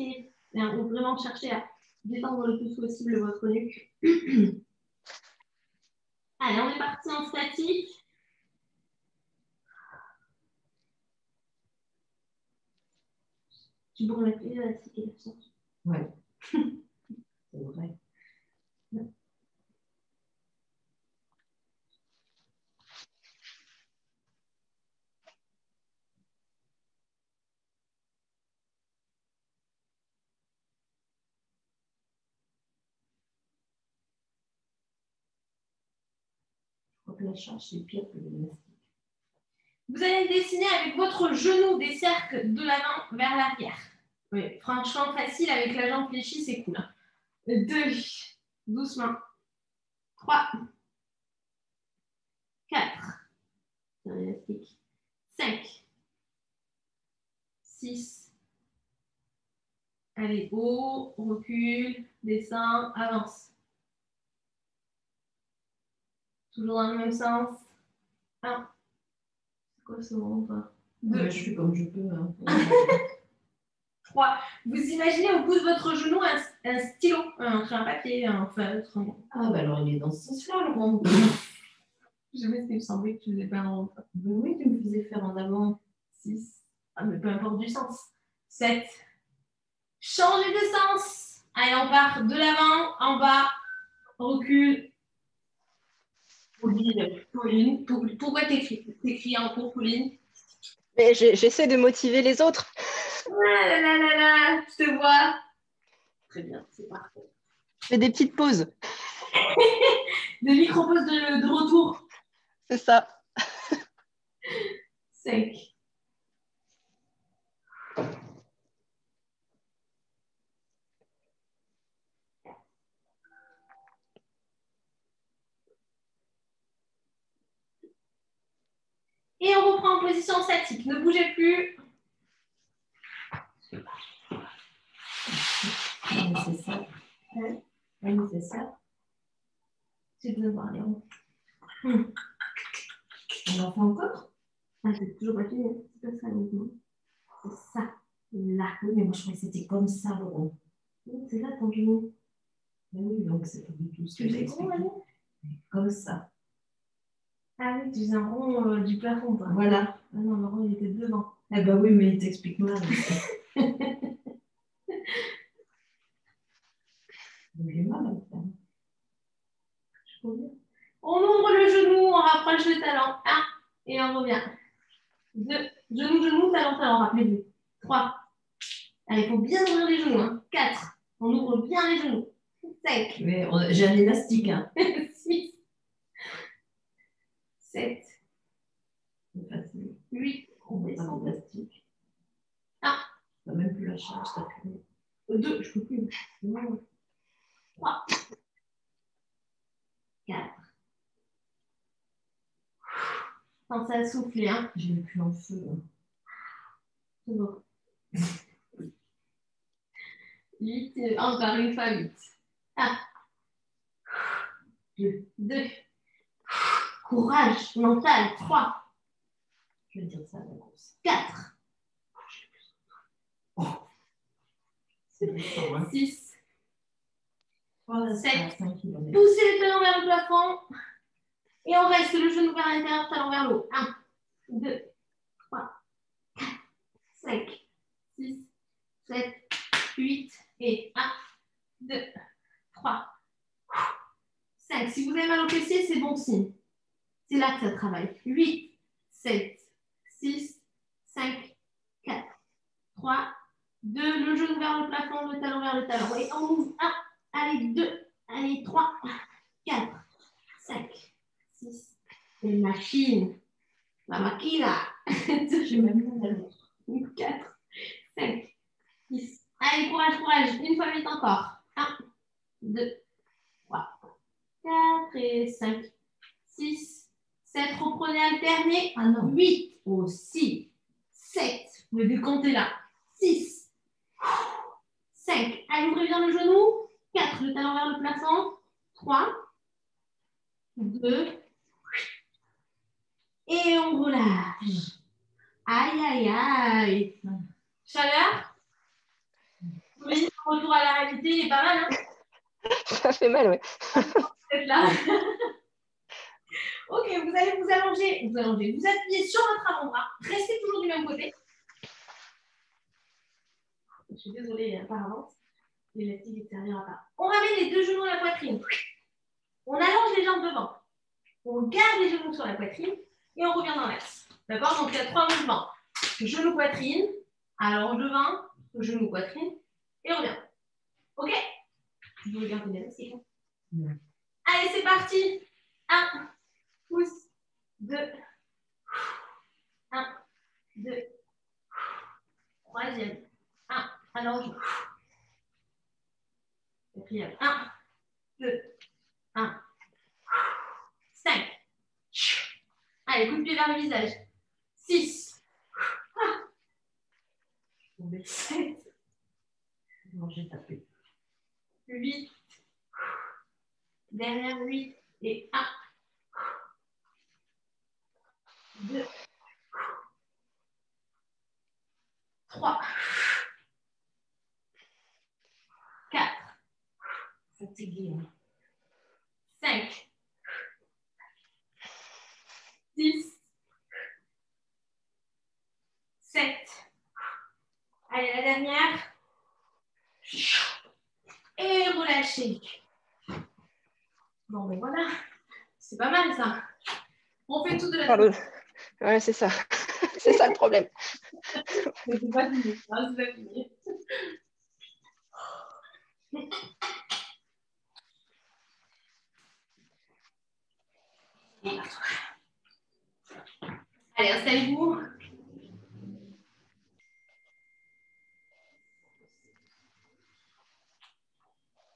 On peut vraiment chercher à détendre le plus possible votre nuque. Allez, on est parti en statique. Tu pourrais mettre l'élastique et la charge. Ouais. C'est vrai. Je crois que la charge, c'est pire que l'élastique. Vous allez dessiner avec votre genou des cercles de l'avant vers l'arrière. Oui, franchement, facile avec la jambe fléchie, c'est cool. 2, doucement. 3, 4, 5, 6. Allez, haut, recule, descend, avance. Toujours dans le même sens. 1. C'est quoi ce moment? 2. Je fais comme je peux. Hein. 3. Vous imaginez au bout de votre genou un stylo, un papier, un feutre. Ah, bah alors il est dans ce sens-là, le rond. Je me suis semblé que tu faisais pas un rond. Mais oui, tu me faisais faire en avant. 6. Ah, mais peu importe du sens. 7. Changez de sens. Allez, on part de l'avant, en bas, recule. Pauline. Pourquoi t'écris en cours, Pauline? Mais j'essaie de motiver les autres. Ah là là là là, je te vois. Très bien, c'est parfait. Je fais des petites pauses. Des micro-pauses de retour. C'est ça. 5. Et on reprend en position statique. Ne bougez plus. C'est ça. Oui, c'est ça. J'ai besoin de voir les ronds. On en fait encore? Ah, c'est toujours pas fini. C'est pas ça le mouvement. C'est ça. Là. Oui, mais moi je croyais que c'était comme ça, le rond. C'est là ton genou. Mais oui, donc c'est pas du tout ce que Tu j'ai faisais comment, expliqué. Annie? Comme ça. Ah oui, tu faisais un rond du plafond, toi. Voilà. Ah non, le rond, il était devant. Eh ben oui, mais il t'explique mal. J'ai mal à le faire. On ouvre le genou, on rapproche le talon. 1. Et on revient. 2. Genou, genou, talon, talon. Rappelez-vous. 3. Allez, il faut bien ouvrir les genoux. Hein. 4. On ouvre bien les genoux. 5. Mais j'ai un élastique. Hein. 6. 7. C'est facile. 8. On On met descend. un élastique. n'as même plus la charge, t'as plus. 2, je peux plus. 3, 4. Pensez à souffler, hein. J'ai même plus en feu. C'est bon. 8, encore une fois 8. 1, 2. Courage mental. 3. Je vais dire ça à la grosse. 4. C'est bon, 6. 7. 5 km. Poussez les talons vers le plafond. Et on reste le genou vers l'intérieur, talon vers le haut. 1, 2, 3, 4, 5, 6, 7, 8. Et 1, 2, 3, 5. Si vous avez mal au fessier, c'est bon signe. C'est là que ça travaille. 8, 7, 6, 5, 4, 3, 2. Le genou vers le plafond, le talon vers le talon. Et on ouvre. 1, allez, 2, allez, 3, 4, 5, 6. Une machine. La machina. J'ai même pas la montre. 4, 5, 6. Allez, courage, courage. Une fois 8 encore. 1, 2, 3, 4 et 5, 6, 7. Reprenez, alternez. Ah non. 8 aussi. 7. Vous devez compter là. 6, 5. Allez, ouvrez bien le genou. 4. Le talon vers le plafond. 3, 2. Et on relâche. Aïe, aïe, aïe. Chaleur? Oui, retour à la réalité, il est pas mal, hein? Ça fait mal, ouais. Vous êtes là. Ok, vous allez vous allonger. Vous appuyez sur votre avant-bras. Restez toujours du même côté. Je suis désolée, par avance. L'élastique extérieur à part. On ramène les deux genoux à la poitrine. On allonge les jambes devant. On garde les genoux sur la poitrine et on revient dans l'axe. D'accord? Donc il y a 3 mouvements. Genou, poitrine, allonge devant, genou, poitrine et on revient. Ok? Je vous regarde l'élastique. Allez, c'est parti. 1, pouce, 2, 1, 2, troisième, 1, allonge. Quatrième, 1, 2, 1, 5. Allez, coup de pied vers le visage. 6. 7. Non, j'ai tapé. 8. Derrière 8. Et 1. 2. 3. 4. Fatigué. Hein. 5. 6. 7. Allez, la dernière. Et relâchez. Bon, ben voilà. C'est pas mal, ça. On fait tout de la Pardon. Ouais, c'est ça. C'est ça le problème. Mais c'est pas fini. Ah, c'est pas fini. Allez, installez-vous.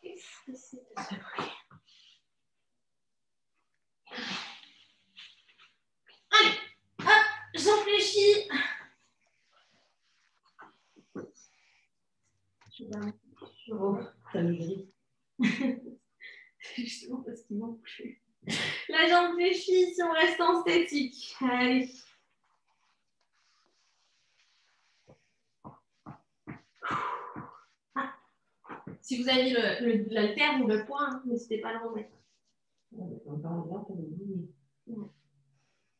Qu'est-ce que c'est que ce bruit? Allez, hop, j'enfléchis. Je vais un peu. T'as le gris. Justement parce qu'il manque plus. La jambe fléchie si on reste en statique. Allez. Ah. Si vous avez l'haltère ou le poids, hein, n'hésitez pas à le remettre. Encore là, t'as oublié.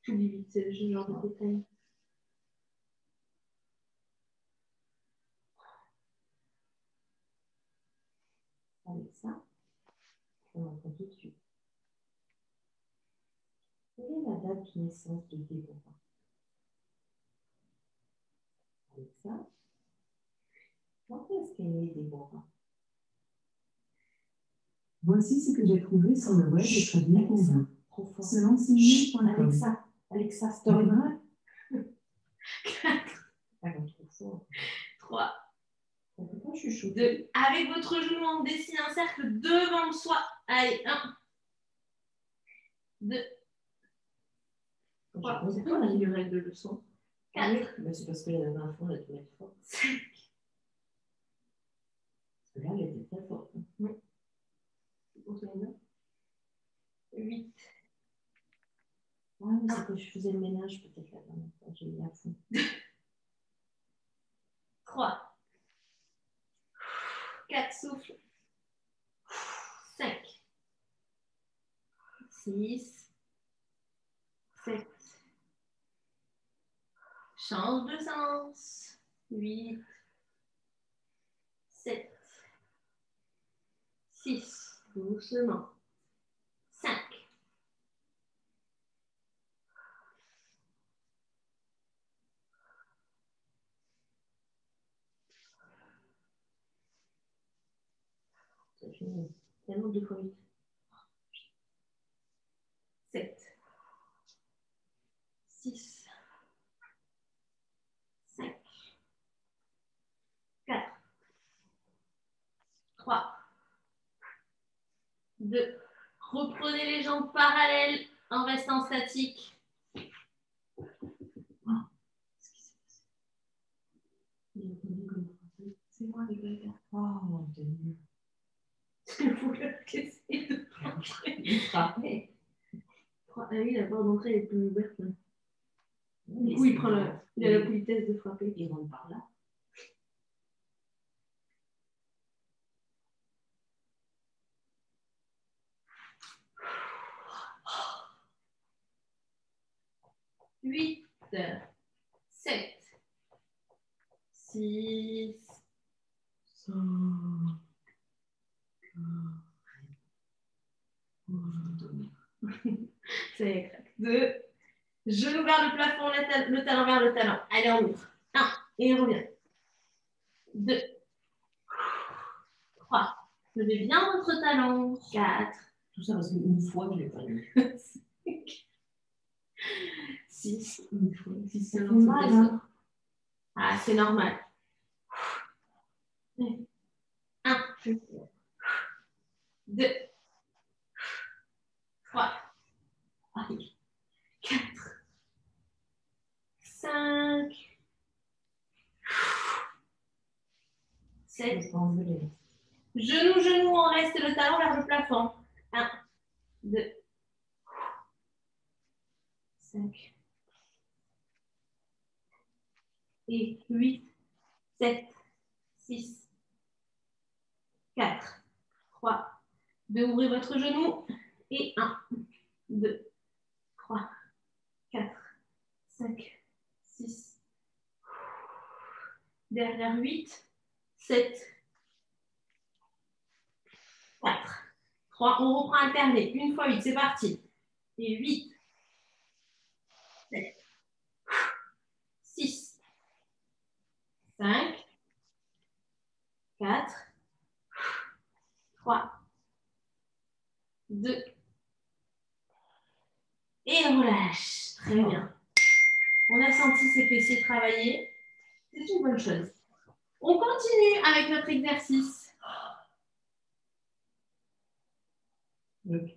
J'oublie vite, c'est le genre de détail. Avec ça, on entend tout de suite. Quelle est la date de naissance de Déborah? Avec ça, quand est-ce qu'elle est née, Déborah? Voici ce que j'ai trouvé sur le web et traduit pour vous. Trop fort. Selon CNews.com. Alexa, story. 4. Ah, trop fort. 3, Pourquoi je suis chaude? 2. Avec votre genou, on dessine un cercle devant soi. Allez, 1, 2, 3. C'est quoi la durée de leçon? 4. C'est parce que la dernière fois, on a dû mettre fort. 5. Parce que là, elle était très forte. Oui. C'est pour ça, là. 8. Ouais, mais c'est quand je faisais le ménage, peut-être la dernière fois, j'ai mis à fond. 3. 4, souffle. 5. 6. 7. Change de sens. 8. 7. 6. Doucement. 5. Tellement de fois 8. 7. 6. 5. 4. 3. 2. Reprenez les jambes parallèles en restant statique. C'est moi les gars. Oh, t'es nul. Je voulais essayer de rentrer. Il frappait. Ah oui, la porte d'entrée est plus ouverte. Du coup, il a la politesse de frapper. Il rentre par là. Huit, 7, 6, 5, 2, genou vers le plafond, le talon vers le talon. Allez, on ouvre. 1, et on revient. 2, 3, levez bien votre talon. 4, Tout ça parce qu'une fois, je l'ai pas eu. 6, une fois. 6, Ça fait mal, hein. Ah, c'est normal. 1, 2, 3, 4, 5, 7. Genou, genou, on reste le talon vers le plafond. 1, 2, 5, et 8, 7, 6, 4, 3, 2, ouvrez votre genou, et 1, 2, 3, 4, 5, 6, derrière 8, 7, 4, 3, on reprend alterné, une fois 8, c'est parti, et 8, 7, 6, 5, 4, 3, 2, et on relâche. Très bien. On a senti ses fessiers travailler. C'est une bonne chose. On continue avec notre exercice. Ok.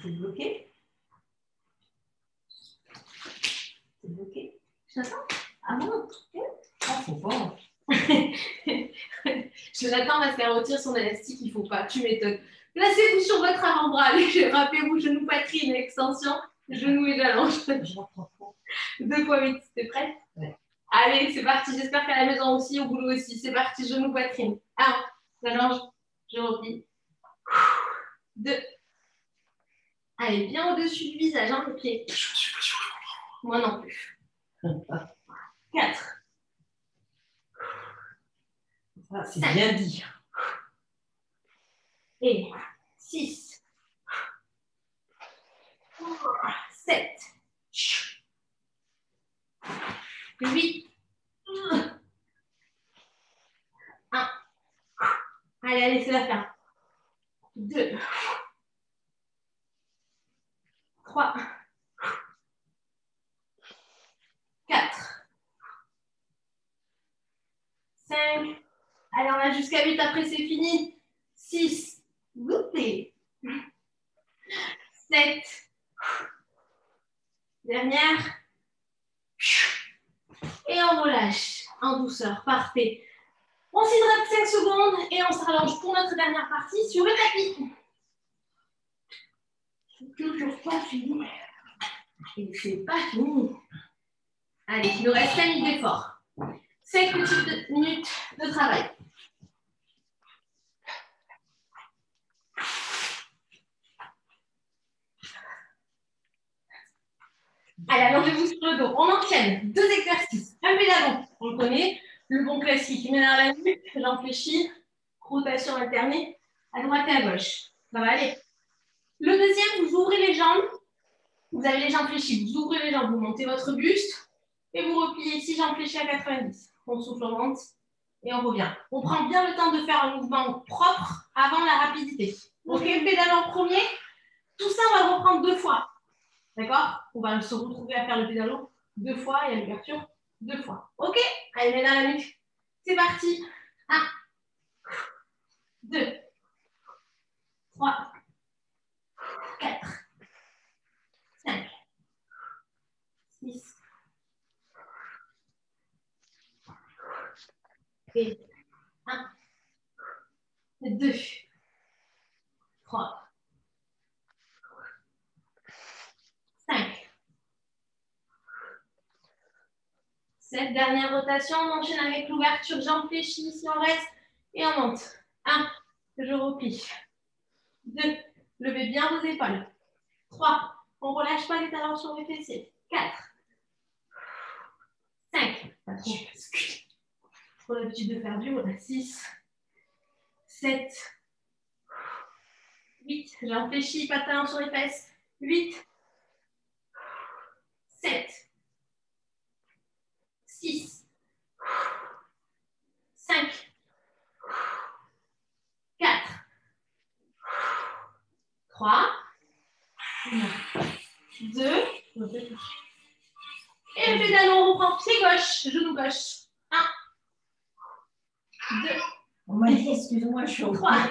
C'est bloqué. C'est bloqué. Je t'attends. Ah bon? Ah, faut pas. Je l'attends parce qu'elle retire son élastique. Il ne faut pas. Tu m'étonnes. Placez-vous sur votre avant-bras. Rappelez-vous, genou, poitrine, extension, genou et l'allonge. 2 fois 8. T'es prête? Ouais. Allez, c'est parti. J'espère qu'à la maison aussi, au boulot aussi. C'est parti. Genou, poitrine. 1. J'allonge. Je replie. 2. Allez, bien au-dessus du visage, hein, le pied. Je ne suis pas sûre de comprendre. Moi non plus. 4. Ah, c'est bien dit. Et 6. 7. 8. 1. Allez, allez, c'est la fin. 2. 3. Allez, on va jusqu'à 8, après c'est fini. 6, loupé. 7, dernière. Et on relâche en douceur, parfait. On s'hydrate 5 secondes et on se rallonge pour notre dernière partie sur le tapis. C'est toujours pas fini. Et c'est pas fini. Allez, il nous reste 5 minutes d'effort. 5 petites minutes de travail. Allez, allongez-vous sur le dos. On enchaîne 2 exercices. Un pédalon, on le connaît. Le bon classique, main dans la nuque, jambes fléchies, rotation alternée, à droite et à gauche. Ça va aller. Le deuxième, vous ouvrez les jambes. Vous avez les jambes fléchies, vous ouvrez les jambes, vous montez votre buste et vous repliez ici, jambes fléchies à 90. On souffle, on monte et on revient. On prend bien le temps de faire un mouvement propre avant la rapidité. Ok, pédalon en premier. Tout ça, on va le reprendre 2 fois. D'accord? On va se retrouver à faire le pédalo 2 fois et à l'ouverture 2 fois. Ok? Allez, mets dans la nuque. C'est parti. 1, 2, 3, 4, 5, 6, et 1, 2, 3, 5. Cette dernière rotation, on enchaîne avec l'ouverture, jambes fléchies, si on reste, et on monte. 1, je replie. 2, levez bien vos épaules. 3, on ne relâche pas les talons sur les fessiers. 4, 5, pas trop, trop l'habitude de faire du haut. 6, 7, 8, jambes fléchies, pas de talons sur les fesses. 8, 7, 6, 5, 4, 3, 2, et le pédalo, on reprend pied gauche, genou gauche. 1, 2, On m'a dit, excuse-moi, je suis au 3,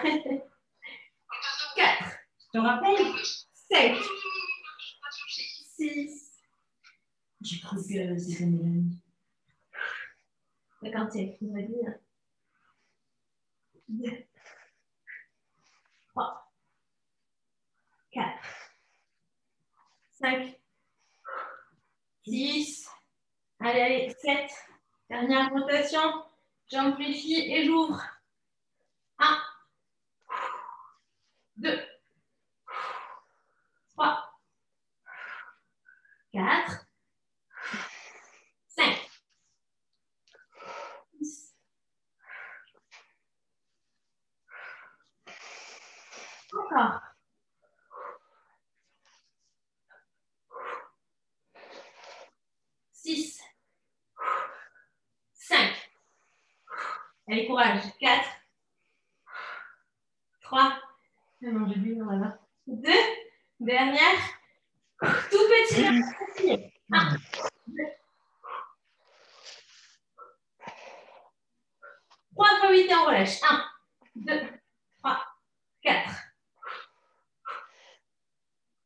4, Je te rappelle, 5, 6, j'ai cru que c'était Mélanie. d'accord, tiens, on va dire 2, 3, 4, 5, 6, allez, 7, dernière rotation, jambes fléchies et j'ouvre. 1, 2, 3, 4, 5, 6, encore. 6, 5. Allez, courage. 4, 3. Non, j'ai vu, non, là-bas. 2. Dernière. Tout petit. 1, 2. 3 fois 8 et on relâche. 1, 2, 3, 4.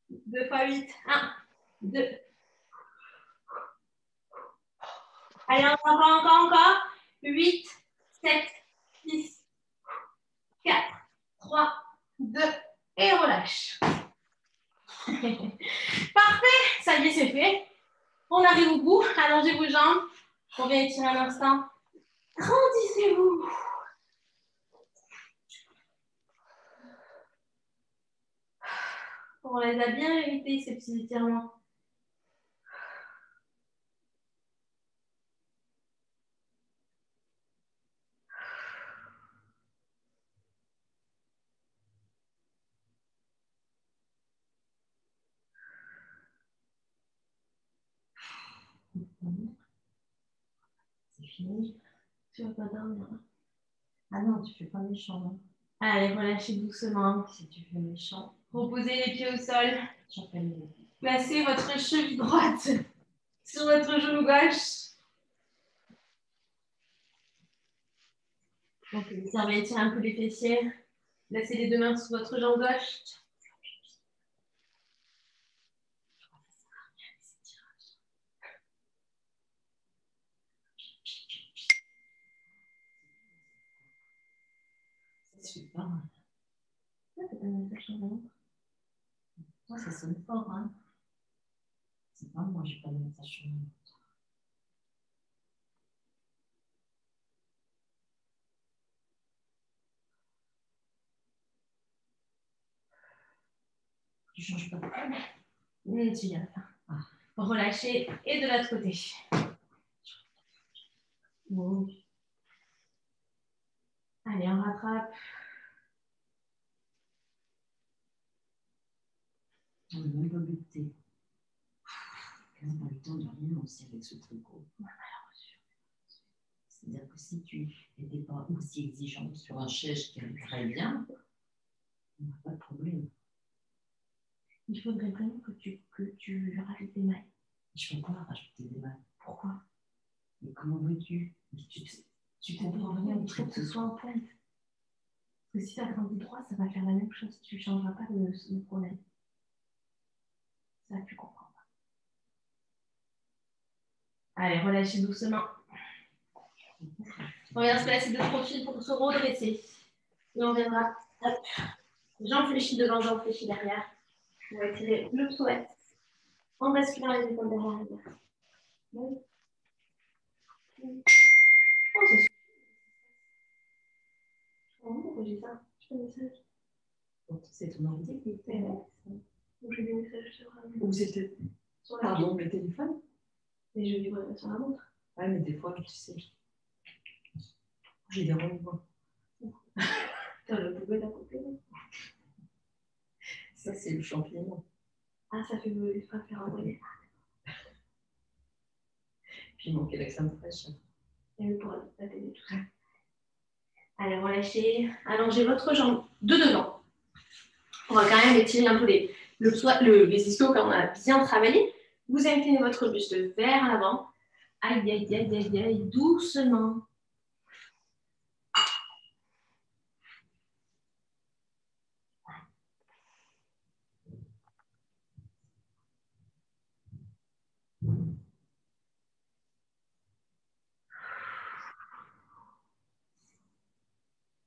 2 fois 8. 1, 2. Allez, encore. 8, 7, 6, 4, 3, 2 et relâche. Parfait, ça y est, c'est fait. On arrive au bout, allongez vos jambes. On vient étirer un instant. Grandissez-vous. On les a bien mérités, ces petits étirements. C'est fini. Tu vas pas dormir. Ah non, tu fais pas méchant. Hein. Allez, relâchez doucement. Si tu fais méchant, Reposez les pieds au sol. j'appelle les... Placez votre cheville droite sur votre genou gauche. Donc, vous servez à étirer un peu les fessiers. Laissez les deux mains sur votre jambe gauche. Ça se fait pas mal. Ça fait pas mal, ça change vraiment. Moi, ça sonne fort, hein. C'est pas moi, j'ai pas de message sur moi. Tu changes pas de table? Tu viens. Relâchez et de l'autre côté. Bon. Allez, on rattrape. On n'a même pas bu de thé. On n'a pas le temps de rien aussi avec ce truc. C'est-à-dire que si tu n'étais pas aussi exigeante sur un chèque qui allait très bien, on n'a pas de problème. Il faudrait vraiment que tu rajoutes des mailles. Je ne peux pas rajouter des mailles. Pourquoi? Mais comment veux-tu? Tu comprends rien. Il faut que ce soit en pointe. Parce que si tu as grandi droit, ça va faire la même chose. Tu ne changeras pas le problème. Ça, tu comprends pas. Allez, relâchez doucement. On vient se placer de profil pour se redresser. Et on viendra. Hop. Jambes fléchies devant, jambes fléchies derrière. On va étirer le psoas en basculant les épaules derrière. Oh, c'est super. Pourquoi j'ai ça? Je fais un message. C'est ton ordi qui était là. Donc j'ai des messages sur la Ou c'était. Pardon, le téléphone? Mais je vibrerai sur la montre. Ouais, mais des fois, tu sais. J'ai des rendez-vous. Le poubelle d'à côté. Ça, c'est le champignon. Ah, ça fait pas faire envoyer. Puis il manquait la crème fraîche. Et pour la télé, tout ça. Allez, relâchez. Allongez votre jambe de devant. On va quand même étirer un peu les ischios quand on a bien travaillé. Vous inclinez votre buste vers l'avant. Aïe, aïe, aïe, aïe, aïe, doucement.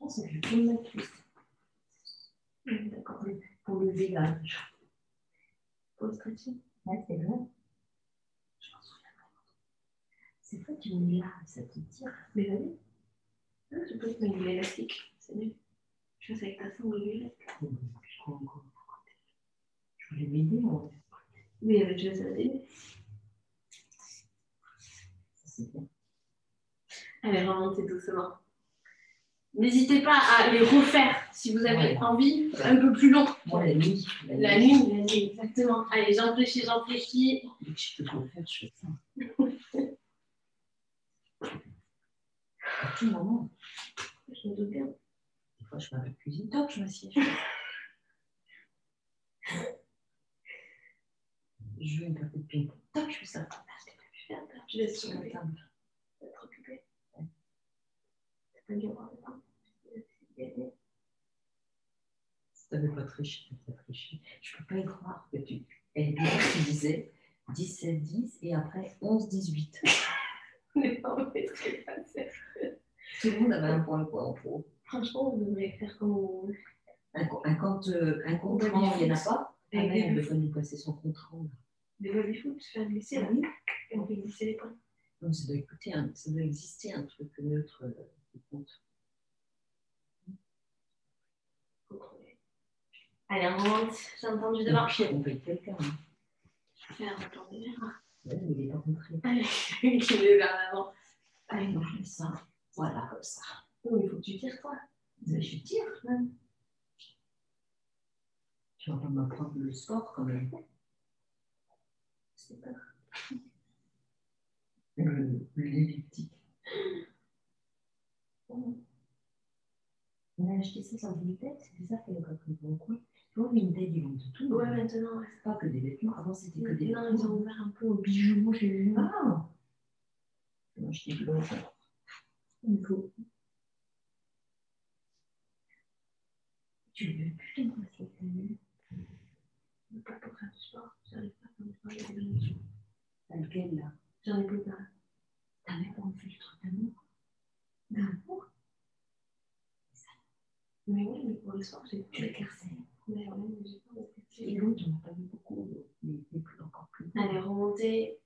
Oh, ça fait tout le mettre plus. D'accord. Pour le village. Pour le stretching. Ouais, c'est vrai. Je m'en souviens pas. C'est vrai que tu me dis là, ça te tire. Mais vas-y. Ah, tu peux te mettre de l'élastique. C'est mieux. Je fais avec ta sangle de l'élastique. Quoi encore? Je voulais m'aider, moi. Oui, avec je laisse à la télé. Ça, c'est bien. Allez, remontez doucement. N'hésitez pas à les refaire si vous avez envie, un peu plus long. Moi, la nuit. La nuit, exactement. Allez, jambes fléchies, jambes fléchies. Dès que je peux pas le faire, je fais ça. À tout moment. Je me doute bien. Des fois, je vais à la cuisine. Toc, je m'assieds. Je veux une café de ping-pong. Toc, je fais ça. Tu laisses Sur sur la la table. Tu vas te occuper. C'est pas dur, hein. Si tu n'avais pas triché, tu as triché. Je ne peux pas y croire que tu. Et bien, tu disais 17-10 et après 11-18. Mais non, mais c'est pas ça. Tout le monde avait un point quoi en pro. Franchement, on devrait faire comme Un compte-rang, il n'y en a pas. Ah merde, il devrait nous passer son compte-rang. des baby-foot, se faire glisser là. Et on fait glisser les points. Donc, ça doit exister un truc neutre de compte. Contrôler. Allez, on remonte. J'ai entendu Au devant. pire, on paye quelqu'un. Hein. Faire un tour de verre. Ouais, mais il n'est pas rentré. Allez, qui est vers l'avant. Allez, on fait ça. Voilà, comme ça. Oui, il faut que tu tires toi. Mais je tire, même. Tu vas pas m'apprendre le sport quand même. C'est pas. L'elliptique. On a acheté ça sans Vinted, c'est ça qu'elle a pris pour le coin. Tu vois, Vinted, ils vendent tout. Ouais, maintenant, ouais. Pas que des vêtements. Avant, c'était que des Non, vêtements. ils ont ouvert un peu au bijoux, j'ai vu. Ah! Moi, je dis bleu. Il faut. Tu veux plus les grosses avec ta nuit? Pas pour faire du sport. J'arrive pas à faire du sport. Il y a des émissions. T'as lequel là? J'en ai plus pas. T'as même pas envie du truc d'amour? D'amour? Mais oui, mais pour le sport, j'ai Tu l'éclaircis. Mais ouais, mais j'ai pas Et envie. l'autre, on n'a pas vu beaucoup, mais plus encore plus. Allez, remonter.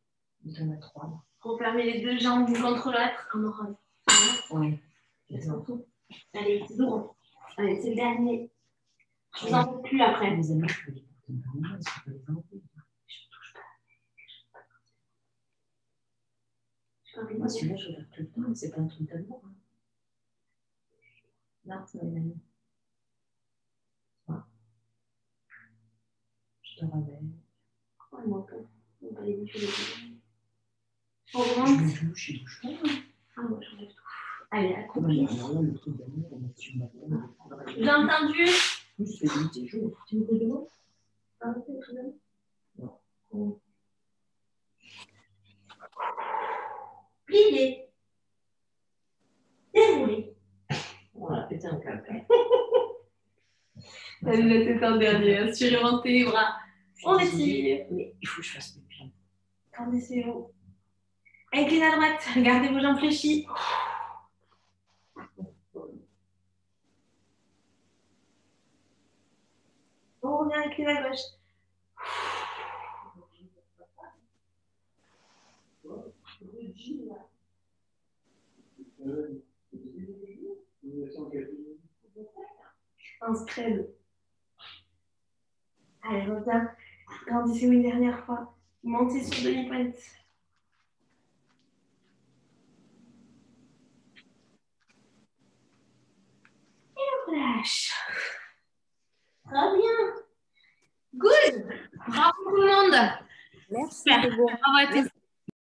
Il y en a 3 là. Refermer les deux jambes l'une contre l'autre. Un oral. Ouais. Allez, c'est bon. Allez, c'est le dernier. Je vous en veux plus après. Les amis, je peux les porter vraiment, est-ce que je peux les enlever? Je ne touche pas. Moi, celui-là, je regarde tout le temps, c'est pas un truc d'amour. Hein. Non, c'est mes amis. Je te réveille. Oh, moi, on va les bouger. On Je remonte. me douche, je douche pas. Hein. Ah, moi, j'enlève tout. Allez, Non, accompli. mais alors là, le truc d'amour, on a sur ma tête. Jambes tendues. Plus les nuits, tes jours. Tu me veux de moi? Ah, c'est très bien. Non. Oh. Plier. Dérouler. Voilà, péter un câble. Elle la tête en dernier. Surmonter les bras. On étire. Mais il faut que je fasse pipi. Tendez-vous. Incline à droite. Gardez vos jambes fléchies. On revient incline à gauche. Un spread. Allez, reviens. Grandissez-vous une dernière fois. Montez sur demi-pointe. Et on relâche. Très bien. Good. Bravo tout le monde. Merci. Super. Bravo à tous.